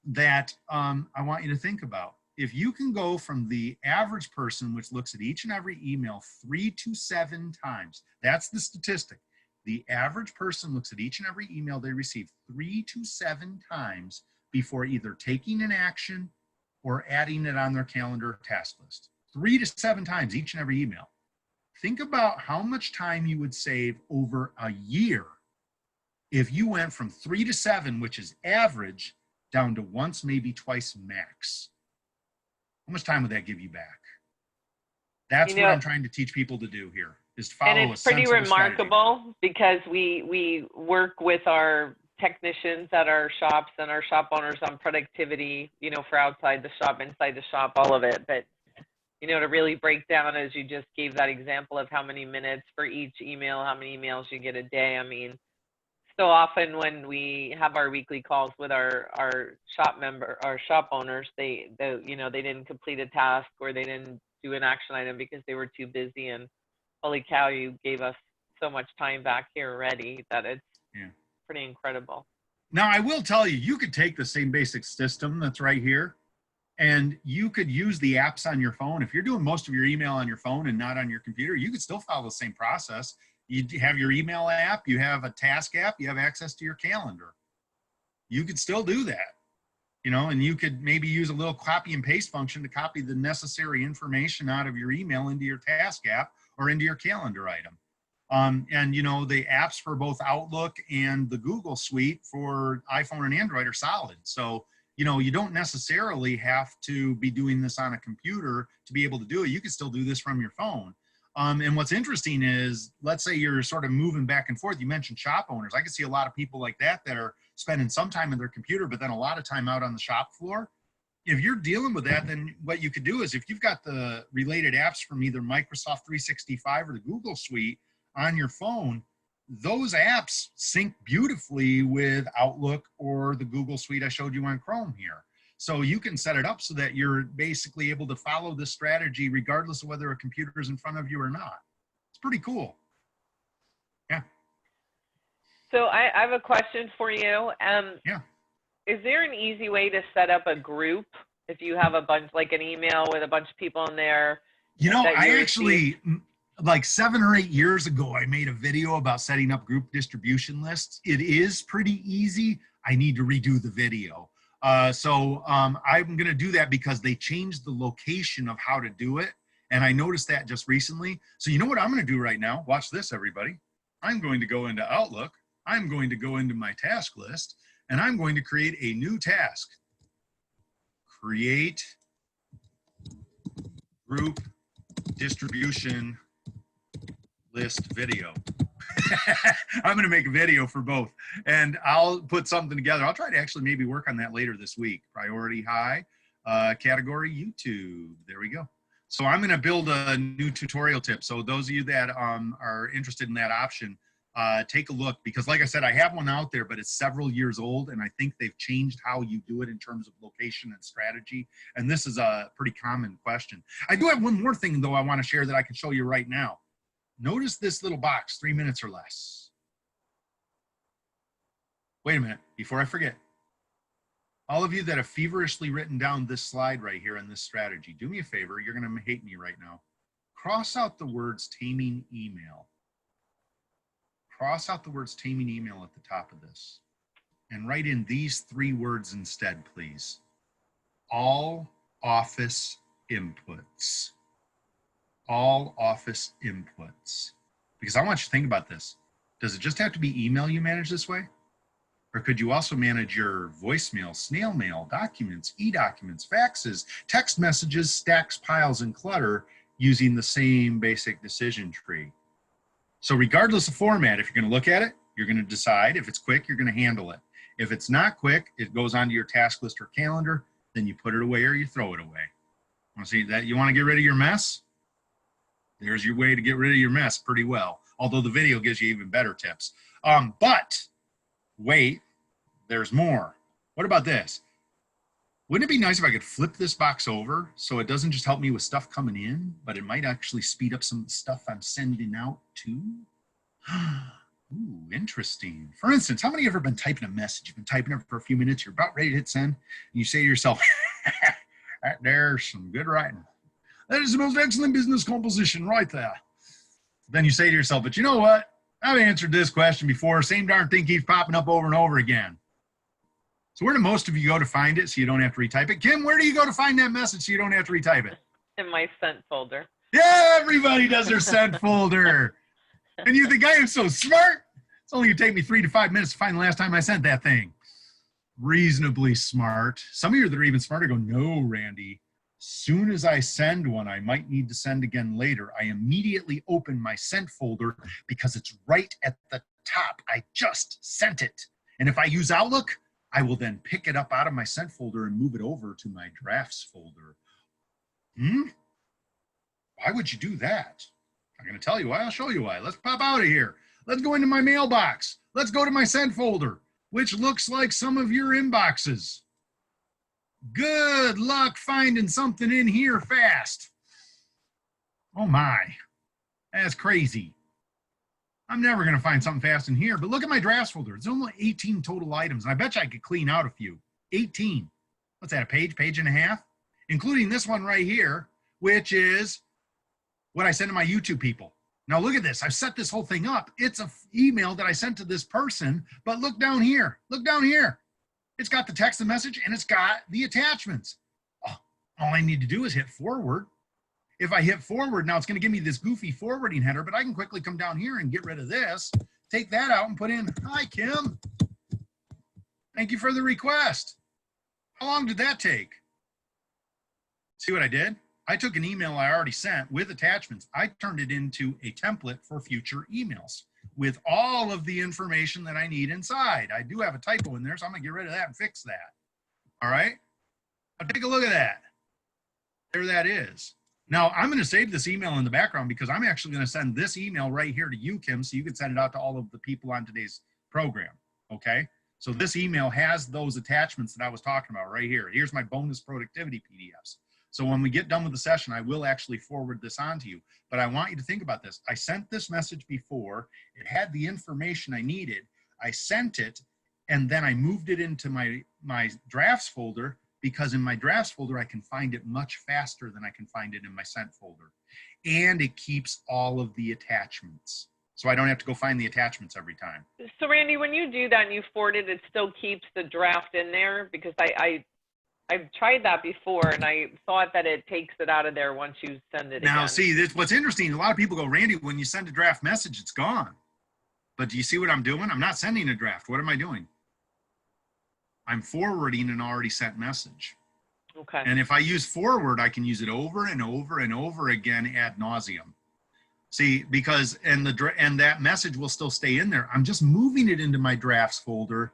that I want you to think about. If you can go from the average person, which looks at each and every email 3 to 7 times, that's the statistic. The average person looks at each and every email they receive 3 to 7 times before either taking an action or adding it on their calendar or task list. 3 to 7 times each and every email. Think about how much time you would save over a year if you went from 3 to 7, which is average, down to once, maybe twice max. How much time would that give you back? That's what I'm trying to teach people to do here, is to follow a sensible strategy. And it's pretty remarkable because we work with our technicians at our shops and our shop owners on productivity, you know, for outside the shop, inside the shop, all of it. But, you know, to really break down, as you just gave that example of how many minutes for each email, how many emails you get a day, I mean, so often when we have our weekly calls with our shop owners, they didn't complete a task or they didn't do an action item because they were too busy. And holy cow, you gave us so much time back here already that it's Yeah. pretty incredible. Now, I will tell you, you could take the same basic system that's right here, and you could use the apps on your phone. If you're doing most of your email on your phone and not on your computer, you could still follow the same process. You have your email app, you have a task app, you have access to your calendar. You could still do that, and you could maybe use a little copy and paste function to copy the necessary information out of your email into your task app or into your calendar item. And the apps for both Outlook and the Google Suite for iPhone and Android are solid. So, you don't necessarily have to be doing this on a computer to be able to do it. You can still do this from your phone. And what's interesting is, let's say you're sort of moving back and forth. You mentioned shop owners. I can see a lot of people like that are spending some time in their computer, but then a lot of time out on the shop floor. If you're dealing with that, then what you could do is, if you've got the related apps from either Microsoft 365 or the Google Suite on your phone, those apps sync beautifully with Outlook or the Google Suite I showed you on Chrome here. So you can set it up so that you're basically able to follow this strategy regardless of whether a computer is in front of you or not. It's pretty cool. Yeah. So I have a question for you. Yeah. Is there an easy way to set up a group if you have a bunch, like an email with a bunch of people in there? I actually, like 7 or 8 years ago, I made a video about setting up group distribution lists. It is pretty easy. I need to redo the video. So I'm going to do that because they changed the location of how to do it. And I noticed that just recently. So you know what I'm going to do right now? Watch this, everybody. I'm going to go into Outlook. I'm going to go into my task list, and I'm going to create a new task. Create group distribution list video. I'm going to make a video for both, and I'll put something together. I'll try to actually maybe work on that later this week. Priority high, category YouTube. There we go. So I'm going to build a new tutorial tip. So those of you that are interested in that option, take a look, because like I said, I have one out there, but it's several years old, and I think they've changed how you do it in terms of location and strategy. And this is a pretty common question. I do have one more thing, though, I want to share that I can show you right now. Notice this little box, 3 minutes or less. Wait a minute, before I forget. All of you that have feverishly written down this slide right here in this strategy, do me a favor, you're gonna hate me right now. Cross out the words taming email. Cross out the words taming email at the top of this and write in these 3 words instead, please. All office inputs. All office inputs. Because I want you to think about this. Does it just have to be email you manage this way? Or could you also manage your voicemail, snail mail, documents, e-documents, faxes, text messages, stacks, piles, and clutter using the same basic decision tree? So regardless of format, if you're going to look at it, you're going to decide. If it's quick, you're going to handle it. If it's not quick, it goes onto your task list or calendar, then you put it away or you throw it away. Want to see that? You want to get rid of your mess? There's your way to get rid of your mess pretty well. Although the video gives you even better tips. But wait, there's more. What about this? Wouldn't it be nice if I could flip this box over so it doesn't just help me with stuff coming in, but it might actually speed up some stuff I'm sending out too? Ooh, interesting. For instance, how many of you have ever been typing a message? You've been typing it for a few minutes, you're about ready to hit send, and you say to yourself, there's some good writing. That is the most excellent business composition right there. Then you say to yourself, but you know what? I've answered this question before. Same darn thing keeps popping up over and over again. So where do most of you go to find it so you don't have to retype it? Kim, where do you go to find that message so you don't have to retype it? In my sent folder. Yeah, everybody does their sent folder. And you think I am so smart? It's only going to take me 3 to 5 minutes to find the last time I sent that thing. Reasonably smart. Some of you that are even smarter go, no, Randy. Soon as I send one, I might need to send again later. I immediately open my sent folder because it's right at the top. I just sent it. And if I use Outlook, I will then pick it up out of my sent folder and move it over to my drafts folder. Why would you do that? I'm going to tell you why. I'll show you why. Let's pop out of here. Let's go into my mailbox. Let's go to my sent folder, which looks like some of your inboxes. Good luck finding something in here fast. Oh my, that's crazy. I'm never going to find something fast in here, but look at my drafts folder. It's only 18 total items, and I bet you I could clean out a few. 18. What's that, a page and a half? Including this one right here, which is what I send to my YouTube people. Now look at this. I've set this whole thing up. It's an email that I sent to this person, but look down here. Look down here. It's got the text and message, and it's got the attachments. Oh, all I need to do is hit forward. If I hit forward, now it's going to give me this goofy forwarding header, but I can quickly come down here and get rid of this, take that out and put in, hi, Kim. Thank you for the request. How long did that take? See what I did? I took an email I already sent with attachments. I turned it into a template for future emails with all of the information that I need inside. I do have a typo in there, so I'm gonna get rid of that and fix that. All right, now take a look at that. There that is. Now I'm gonna save this email in the background because I'm actually gonna send this email right here to you, Kim, so you can send it out to all of the people on today's program, okay? So this email has those attachments that I was talking about right here. Here's my bonus productivity PDFs. So when we get done with the session, I will actually forward this on to you. But I want you to think about this. I sent this message before. It had the information I needed. I sent it, and then I moved it into my drafts folder, because in my drafts folder, I can find it much faster than I can find it in my sent folder. And it keeps all of the attachments. So I don't have to go find the attachments every time. So Randy, when you do that and you forward it, it still keeps the draft in there? Because I've tried that before, and I thought that it takes it out of there once you send it Now, again. see, this, what's interesting, a lot of people go, Randy, when you send a draft message, it's gone. But do you see what I'm doing? I'm not sending a draft. What am I doing? I'm forwarding an already sent message. Okay. And if I use forward, I can use it over and over and over again ad nauseum. See, because, and that message will still stay in there. I'm just moving it into my drafts folder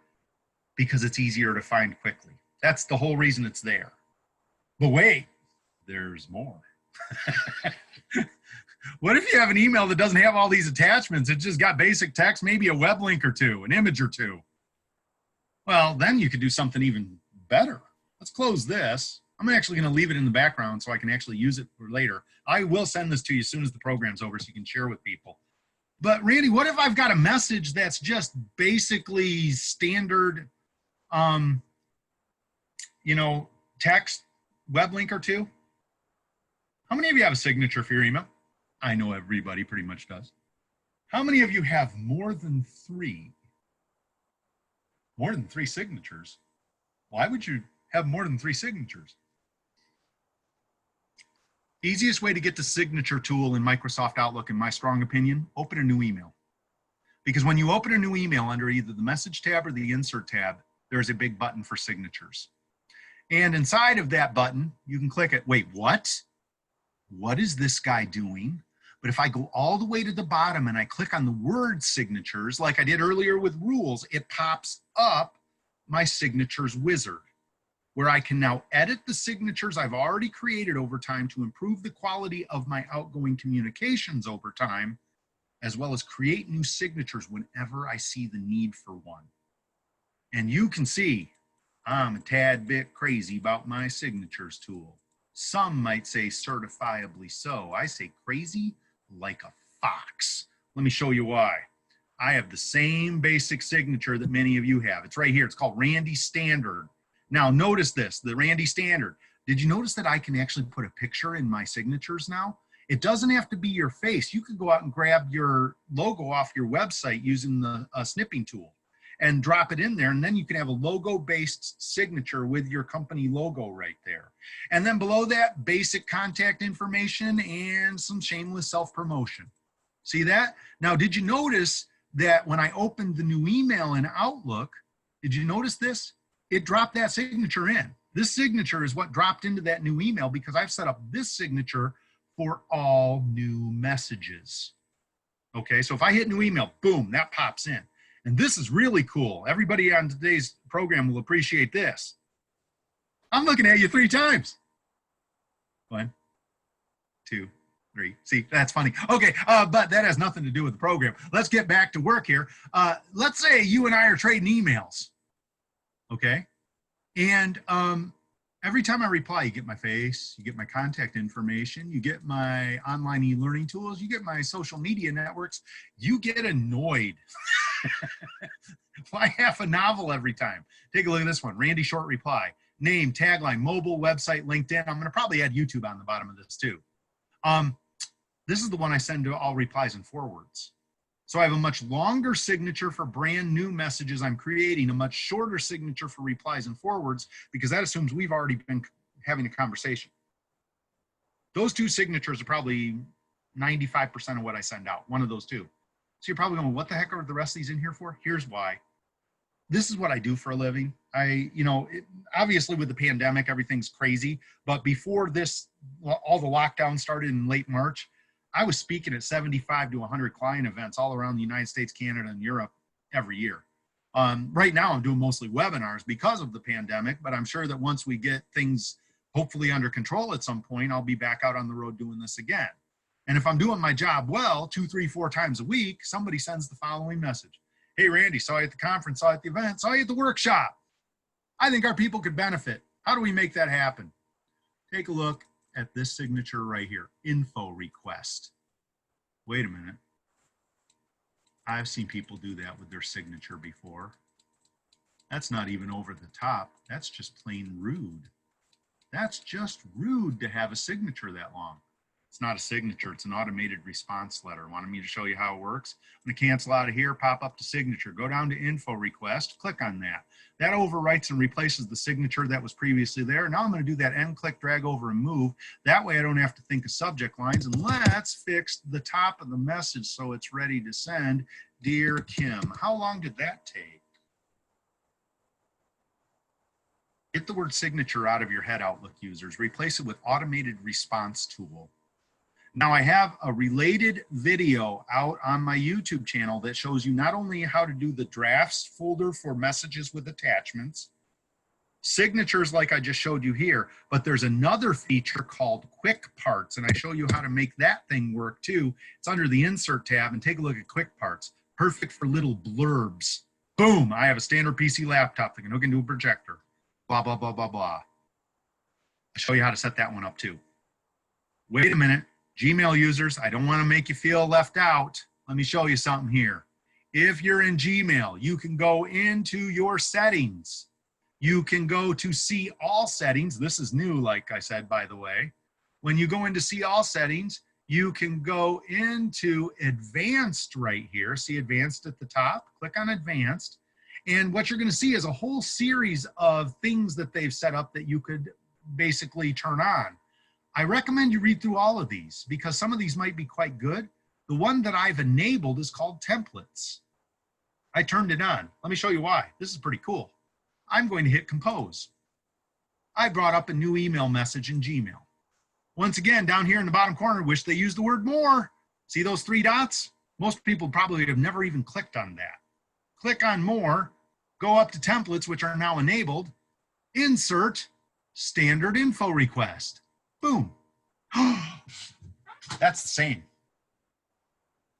because it's easier to find quickly. That's the whole reason it's there. But wait, there's more. What if you have an email that doesn't have all these attachments? It just got basic text, maybe a web link or two, an image or two. Well, then you could do something even better. Let's close this. I'm actually going to leave it in the background so I can actually use it for later. I will send this to you as soon as the program's over so you can share with people. But Randy, what if I've got a message that's just basically standard, you know, text, web link or two? How many of you have a signature for your email? I know everybody pretty much does. How many of you have more than three? More than three signatures? Why would you have more than three signatures? Easiest way to get the signature tool in Microsoft Outlook, in my strong opinion, open a new email. Because when you open a new email under either the message tab or the insert tab, there's a big button for signatures. And inside of that button, you can click it. Wait, what? What is this guy doing? But if I go all the way to the bottom and I click on the word signatures, like I did earlier with rules, it pops up my signatures wizard, where I can now edit the signatures I've already created over time to improve the quality of my outgoing communications over time, as well as create new signatures whenever I see the need for one. And you can see I'm a tad bit crazy about my signatures tool. Some might say certifiably so. I say crazy like a fox. Let me show you why. I have the same basic signature that many of you have. It's right here. It's called Randy Standard. Now notice this, the Randy Standard. Did you notice that I can actually put a picture in my signatures now? It doesn't have to be your face. You could go out and grab your logo off your website using the snipping tool and drop it in there, and then you can have a logo-based signature with your company logo right there. And then below that, basic contact information and some shameless self-promotion. See that? Now, did you notice that when I opened the new email in Outlook, did you notice this? It dropped that signature in. This signature is what dropped into that new email because I've set up this signature for all new messages. Okay, so if I hit new email, boom, that pops in. And this is really cool. Everybody on today's program will appreciate this. I'm looking at you 3 times. 1, 2, 3. See, that's funny. Okay, but that has nothing to do with the program. Let's get back to work here. Let's say you and I are trading emails, okay? And every time I reply, you get my face, you get my contact information, you get my online e-learning tools, you get my social media networks, you get annoyed. Why half a novel every time? Take a look at this one. Randy short reply. Name, tagline, mobile, website, LinkedIn. I'm going to probably add YouTube on the bottom of this too. This is the one I send to all replies and forwards. So I have a much longer signature for brand new messages I'm creating, a much shorter signature for replies and forwards, because that assumes we've already been having a conversation. Those two signatures are probably 95% of what I send out, one of those two. So you're probably going, what the heck are the rest of these in here for? Here's why. This is what I do for a living. Obviously with the pandemic, everything's crazy, but before this, all the lockdowns started in late March, I was speaking at 75 to 100 client events all around the United States, Canada, and Europe every year. Right now, I'm doing mostly webinars because of the pandemic, but I'm sure that once we get things hopefully under control at some point, I'll be back out on the road doing this again. And if I'm doing my job well, 2, 3, 4 times a week, somebody sends the following message. Hey, Randy, saw you at the conference, saw you at the event, saw you at the workshop. I think our people could benefit. How do we make that happen? Take a look at this signature right here, info request. Wait a minute. I've seen people do that with their signature before. That's not even over the top. That's just plain rude. That's just rude to have a signature that long. It's not a signature, it's an automated response letter. Wanted me to show you how it works? I'm gonna cancel out of here, pop up to signature, go down to info request, click on that. That overwrites and replaces the signature that was previously there. Now I'm gonna do that end click, drag over and move. That way I don't have to think of subject lines. And let's fix the top of the message so it's ready to send. Dear Kim, how long did that take? Get the word signature out of your head, Outlook users. Replace it with automated response tool. Now I have a related video out on my YouTube channel that shows you not only how to do the drafts folder for messages with attachments, signatures like I just showed you here, but there's another feature called Quick Parts, and I show you how to make that thing work too. It's under the Insert tab, and take a look at Quick Parts. Perfect for little blurbs. Boom, I have a standard PC laptop that can hook into a projector. Blah, blah, blah, blah, blah. I'll show you how to set that one up too. Wait a minute. Gmail users, I don't want to make you feel left out. Let me show you something here. If you're in Gmail, you can go into your settings. You can go to see all settings. This is new, like I said, by the way. When you go into see all settings, you can go into advanced right here. See advanced at the top, click on advanced. And what you're going to see is a whole series of things that they've set up that you could basically turn on. I recommend you read through all of these because some of these might be quite good. The one that I've enabled is called templates. I turned it on. Let me show you why. This is pretty cool. I'm going to hit compose. I brought up a new email message in Gmail. Once again, down here in the bottom corner, wish they used the word more. See those 3 dots? Most people probably have never even clicked on that. Click on more, go up to templates, which are now enabled, insert standard info request. Boom. That's the same.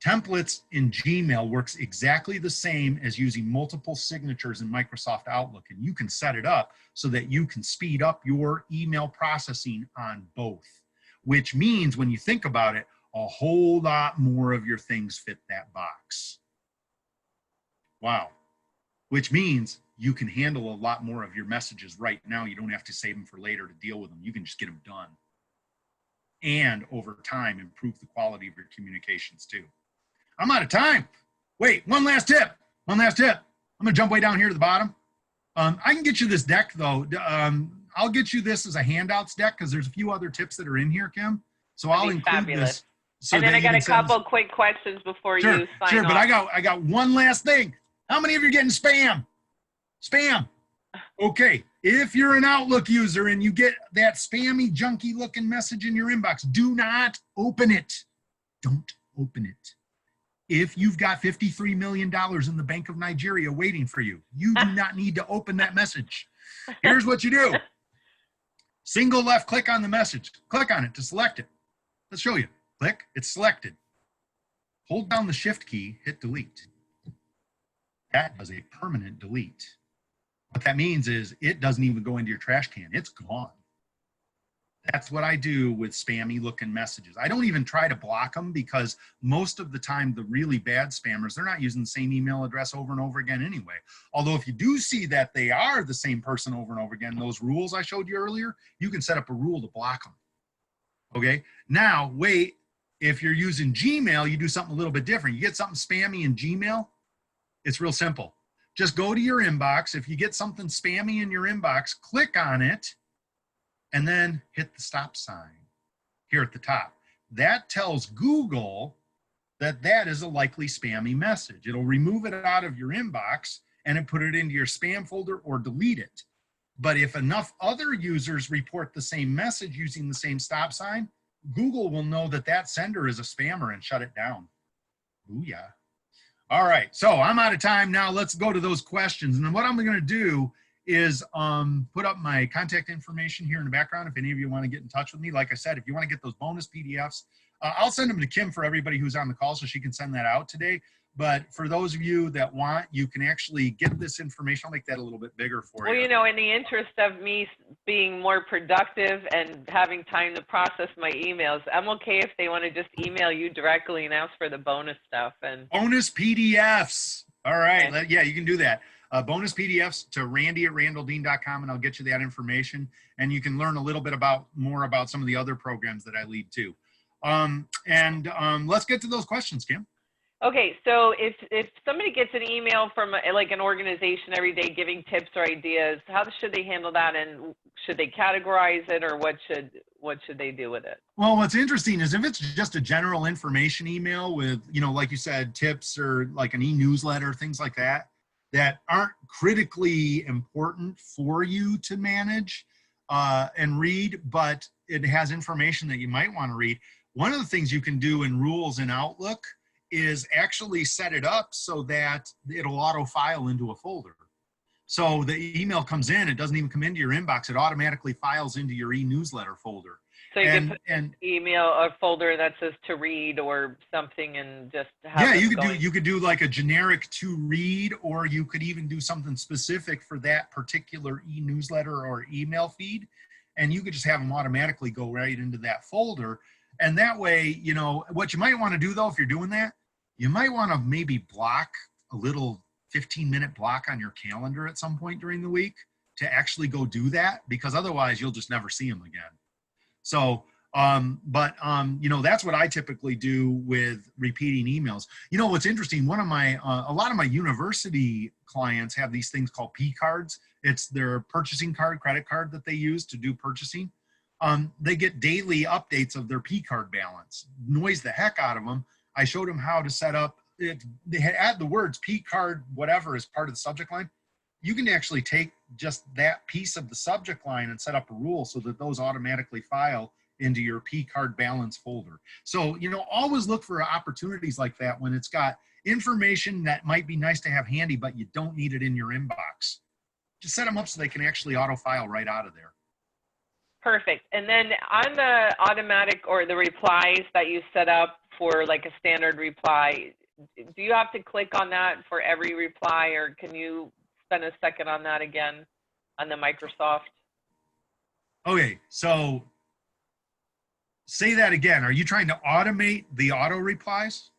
Templates in Gmail works exactly the same as using multiple signatures in Microsoft Outlook, and you can set it up so that you can speed up your email processing on both, which means when you think about it, a whole lot more of your things fit that box. Wow. Which means you can handle a lot more of your messages right now. You don't have to save them for later to deal with them. You can just get them done. And over time, improve the quality of your communications too. I'm out of time. Wait, one last tip. One last tip. I'm gonna jump way down here to the bottom. I can get you this deck though. I'll get you this as a handouts deck because there's a few other tips that are in here, Kim. So I'll include fabulous. this. So and then I got a couple quick questions before you sign off. Sure, but I got one last thing. How many of you are getting spam? Spam. Okay, if you're an Outlook user and you get that spammy, junky looking message in your inbox, do not open it. Don't open it. If you've got $53 million in the Bank of Nigeria waiting for you, you do not need to open that message. Here's what you do. Single left click on the message. Click on it to select it. Let's show you. Click, it's selected. Hold down the shift key, hit delete. That does a permanent delete. What that means is it doesn't even go into your trash can. It's gone. That's what I do with spammy looking messages. I don't even try to block them because most of the time the really bad spammers, they're not using the same email address over and over again anyway. Although if you do see that they are the same person over and over again, those rules I showed you earlier, you can set up a rule to block them. Okay, now wait, if you're using Gmail, you do something a little bit different. You get something spammy in Gmail, it's real simple. Just go to your inbox. If you get something spammy in your inbox, click on it, and then hit the stop sign here at the top. That tells Google that that is a likely spammy message. It'll remove it out of your inbox and then put it into your spam folder or delete it. But if enough other users report the same message using the same stop sign, Google will know that that sender is a spammer and shut it down. Booyah. All right, so I'm out of time now. Let's go to those questions. And then what I'm going to do is put up my contact information here in the background if any of you want to get in touch with me. Like I said, if you want to get those bonus PDFs, I'll send them to Kim for everybody who's on the call so she can send that out today. But for those of you that want, you can actually get this information. I'll make that a little bit bigger for you. Well, you know, in the interest of me being more productive and having time to process my emails, I'm okay if they want to just email you directly and ask for the bonus stuff. And bonus PDFs. All right. Okay. Yeah, you can do that. Bonus PDFs to randy@randalldean.com, and I'll get you that information. And you can learn a little bit more about some of the other programs that I lead too. Let's get to those questions, Kim. Okay, so if somebody gets an email from like an organization every day giving tips or ideas, how should they handle that, and should they categorize it, or what should they do with it? Well, what's interesting is if it's just a general information email with, you know, like you said, tips or like an e-newsletter, things like that, that aren't critically important for you to manage and read, but it has information that you might want to read. One of the things you can do in rules in Outlook is actually set it up so that it'll auto file into a folder. So the email comes in, it doesn't even come into your inbox, it automatically files into your e-newsletter folder. So you can put an email or folder that says to read or something and just have you could do like a generic to read, or you could even do something specific for that particular e-newsletter or email feed, and you could just have them automatically go right into that folder. And that way, you know, what you might want to do though, if you're doing that, you might want to maybe block a little 15-minute block on your calendar at some point during the week to actually go do that, because otherwise you'll just never see them again. So, you know, that's what I typically do with repeating emails. You know, what's interesting, a lot of my university clients have these things called P cards. It's their purchasing card, credit card that they use to do purchasing. They get daily updates of their P card balance. Noise the heck out of them. I showed them how to set up it. They had add the words P card, whatever, as part of the subject line. You can actually take just that piece of the subject line and set up a rule so that those automatically file into your P card balance folder. So, you know, always look for opportunities like that when it's got information that might be nice to have handy, but you don't need it in your inbox. Just set them up so they can actually auto file right out of there. Perfect. And then on the automatic or the replies that you set up for like a standard reply, do you have to click on that for every reply, or can you spend a second on that again on the Microsoft? Okay, so say that again. Are you trying to automate the auto replies?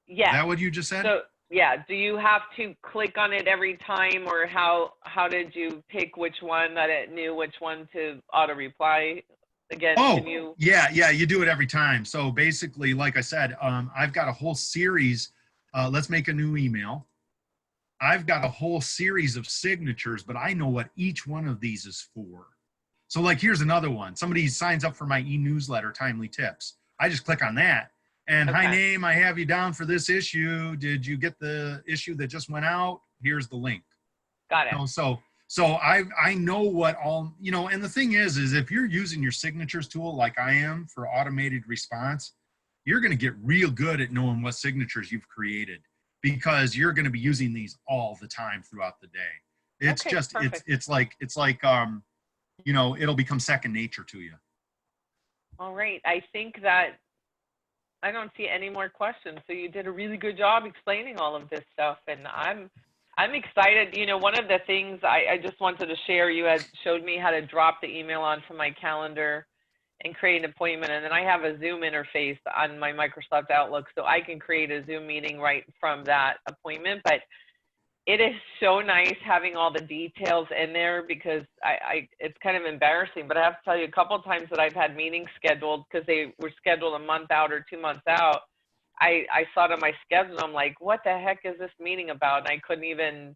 Yeah. Is that what you just said? So yeah, do you have to click on it every time, or how did you pick which one that it knew which one to auto reply again? Oh, yeah, you do it every time. So basically, like I said, I've got a whole series. Let's make a new email. I've got a whole series of signatures, but I know what each one of these is for. So like, here's another one. Somebody signs up for my e-newsletter, Timely Tips. I just click on that. And okay. Hi, name, I have you down for this issue. Did you get the issue that just went out? Here's the link. Got it. You know, so I know what all, you know, and the thing is if you're using your signatures tool like I am for automated response, you're going to get real good at knowing what signatures you've created, because you're going to be using these all the time throughout the day. It's okay, just, perfect. it's like, you know, it'll become second nature to you. All right. I think that I don't see any more questions. So you did a really good job explaining all of this stuff, and I'm excited. You know, one of the things I just wanted to share, you had showed me how to drop the email onto my calendar and create an appointment, and then I have a Zoom interface on my Microsoft Outlook, so I can create a Zoom meeting right from that appointment. But it is so nice having all the details in there, because it's kind of embarrassing, but I have to tell you, a couple of times that I've had meetings scheduled because they were scheduled a month out or 2 months out, I saw it on my schedule, and I'm like, what the heck is this meeting about? And I couldn't even,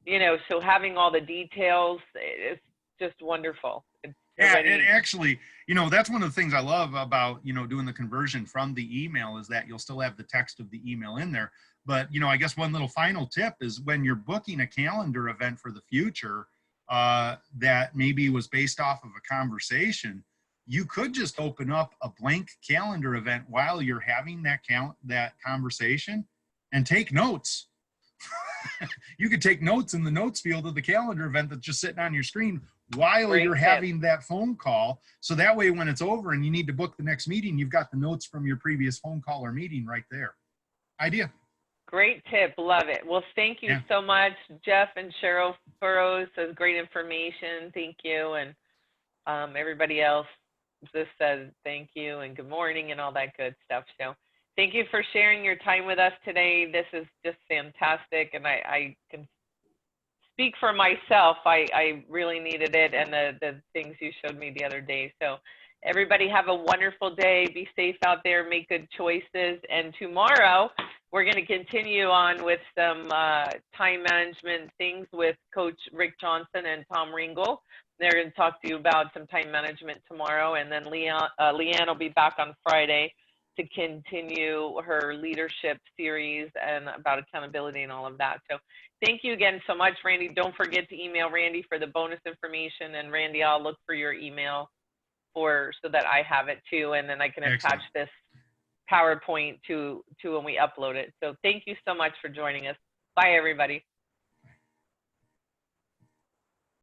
you know, so having all the details, it's just wonderful. It's Yeah, already and actually, you know, that's one of the things I love about, you know, doing the conversion from the email, is that you'll still have the text of the email in there. But, you know, I guess one little final tip is, when you're booking a calendar event for the future that maybe was based off of a conversation, you could just open up a blank calendar event while you're having that conversation and take notes. You could take notes in the notes field of the calendar event that's just sitting on your screen while great you're tip. having that phone call. So that way, when it's over and you need to book the next meeting, you've got the notes from your previous phone call or meeting right there. Idea. Great tip. Love it. Well, thank you Yeah. so much, Jeff and Cheryl Burrows. That's great information. Thank you. And everybody else just said thank you and good morning and all that good stuff. So thank you for sharing your time with us today. This is just fantastic. And I can speak for myself. I really needed it, and the things you showed me the other day. So everybody have a wonderful day. Be safe out there. Make good choices. And tomorrow, we're going to continue on with some time management things with Coach Rick Johnson and Tom Ringel. They're going to talk to you about some time management tomorrow. And then Leanne will be back on Friday to continue her leadership series and about accountability and all of that. So thank you again so much, Randy. Don't forget to email Randy for the bonus information. And Randy, I'll look for your email so that I have it too. And then I can attach this PowerPoint to when we upload it. So thank you so much for joining us. Bye, everybody.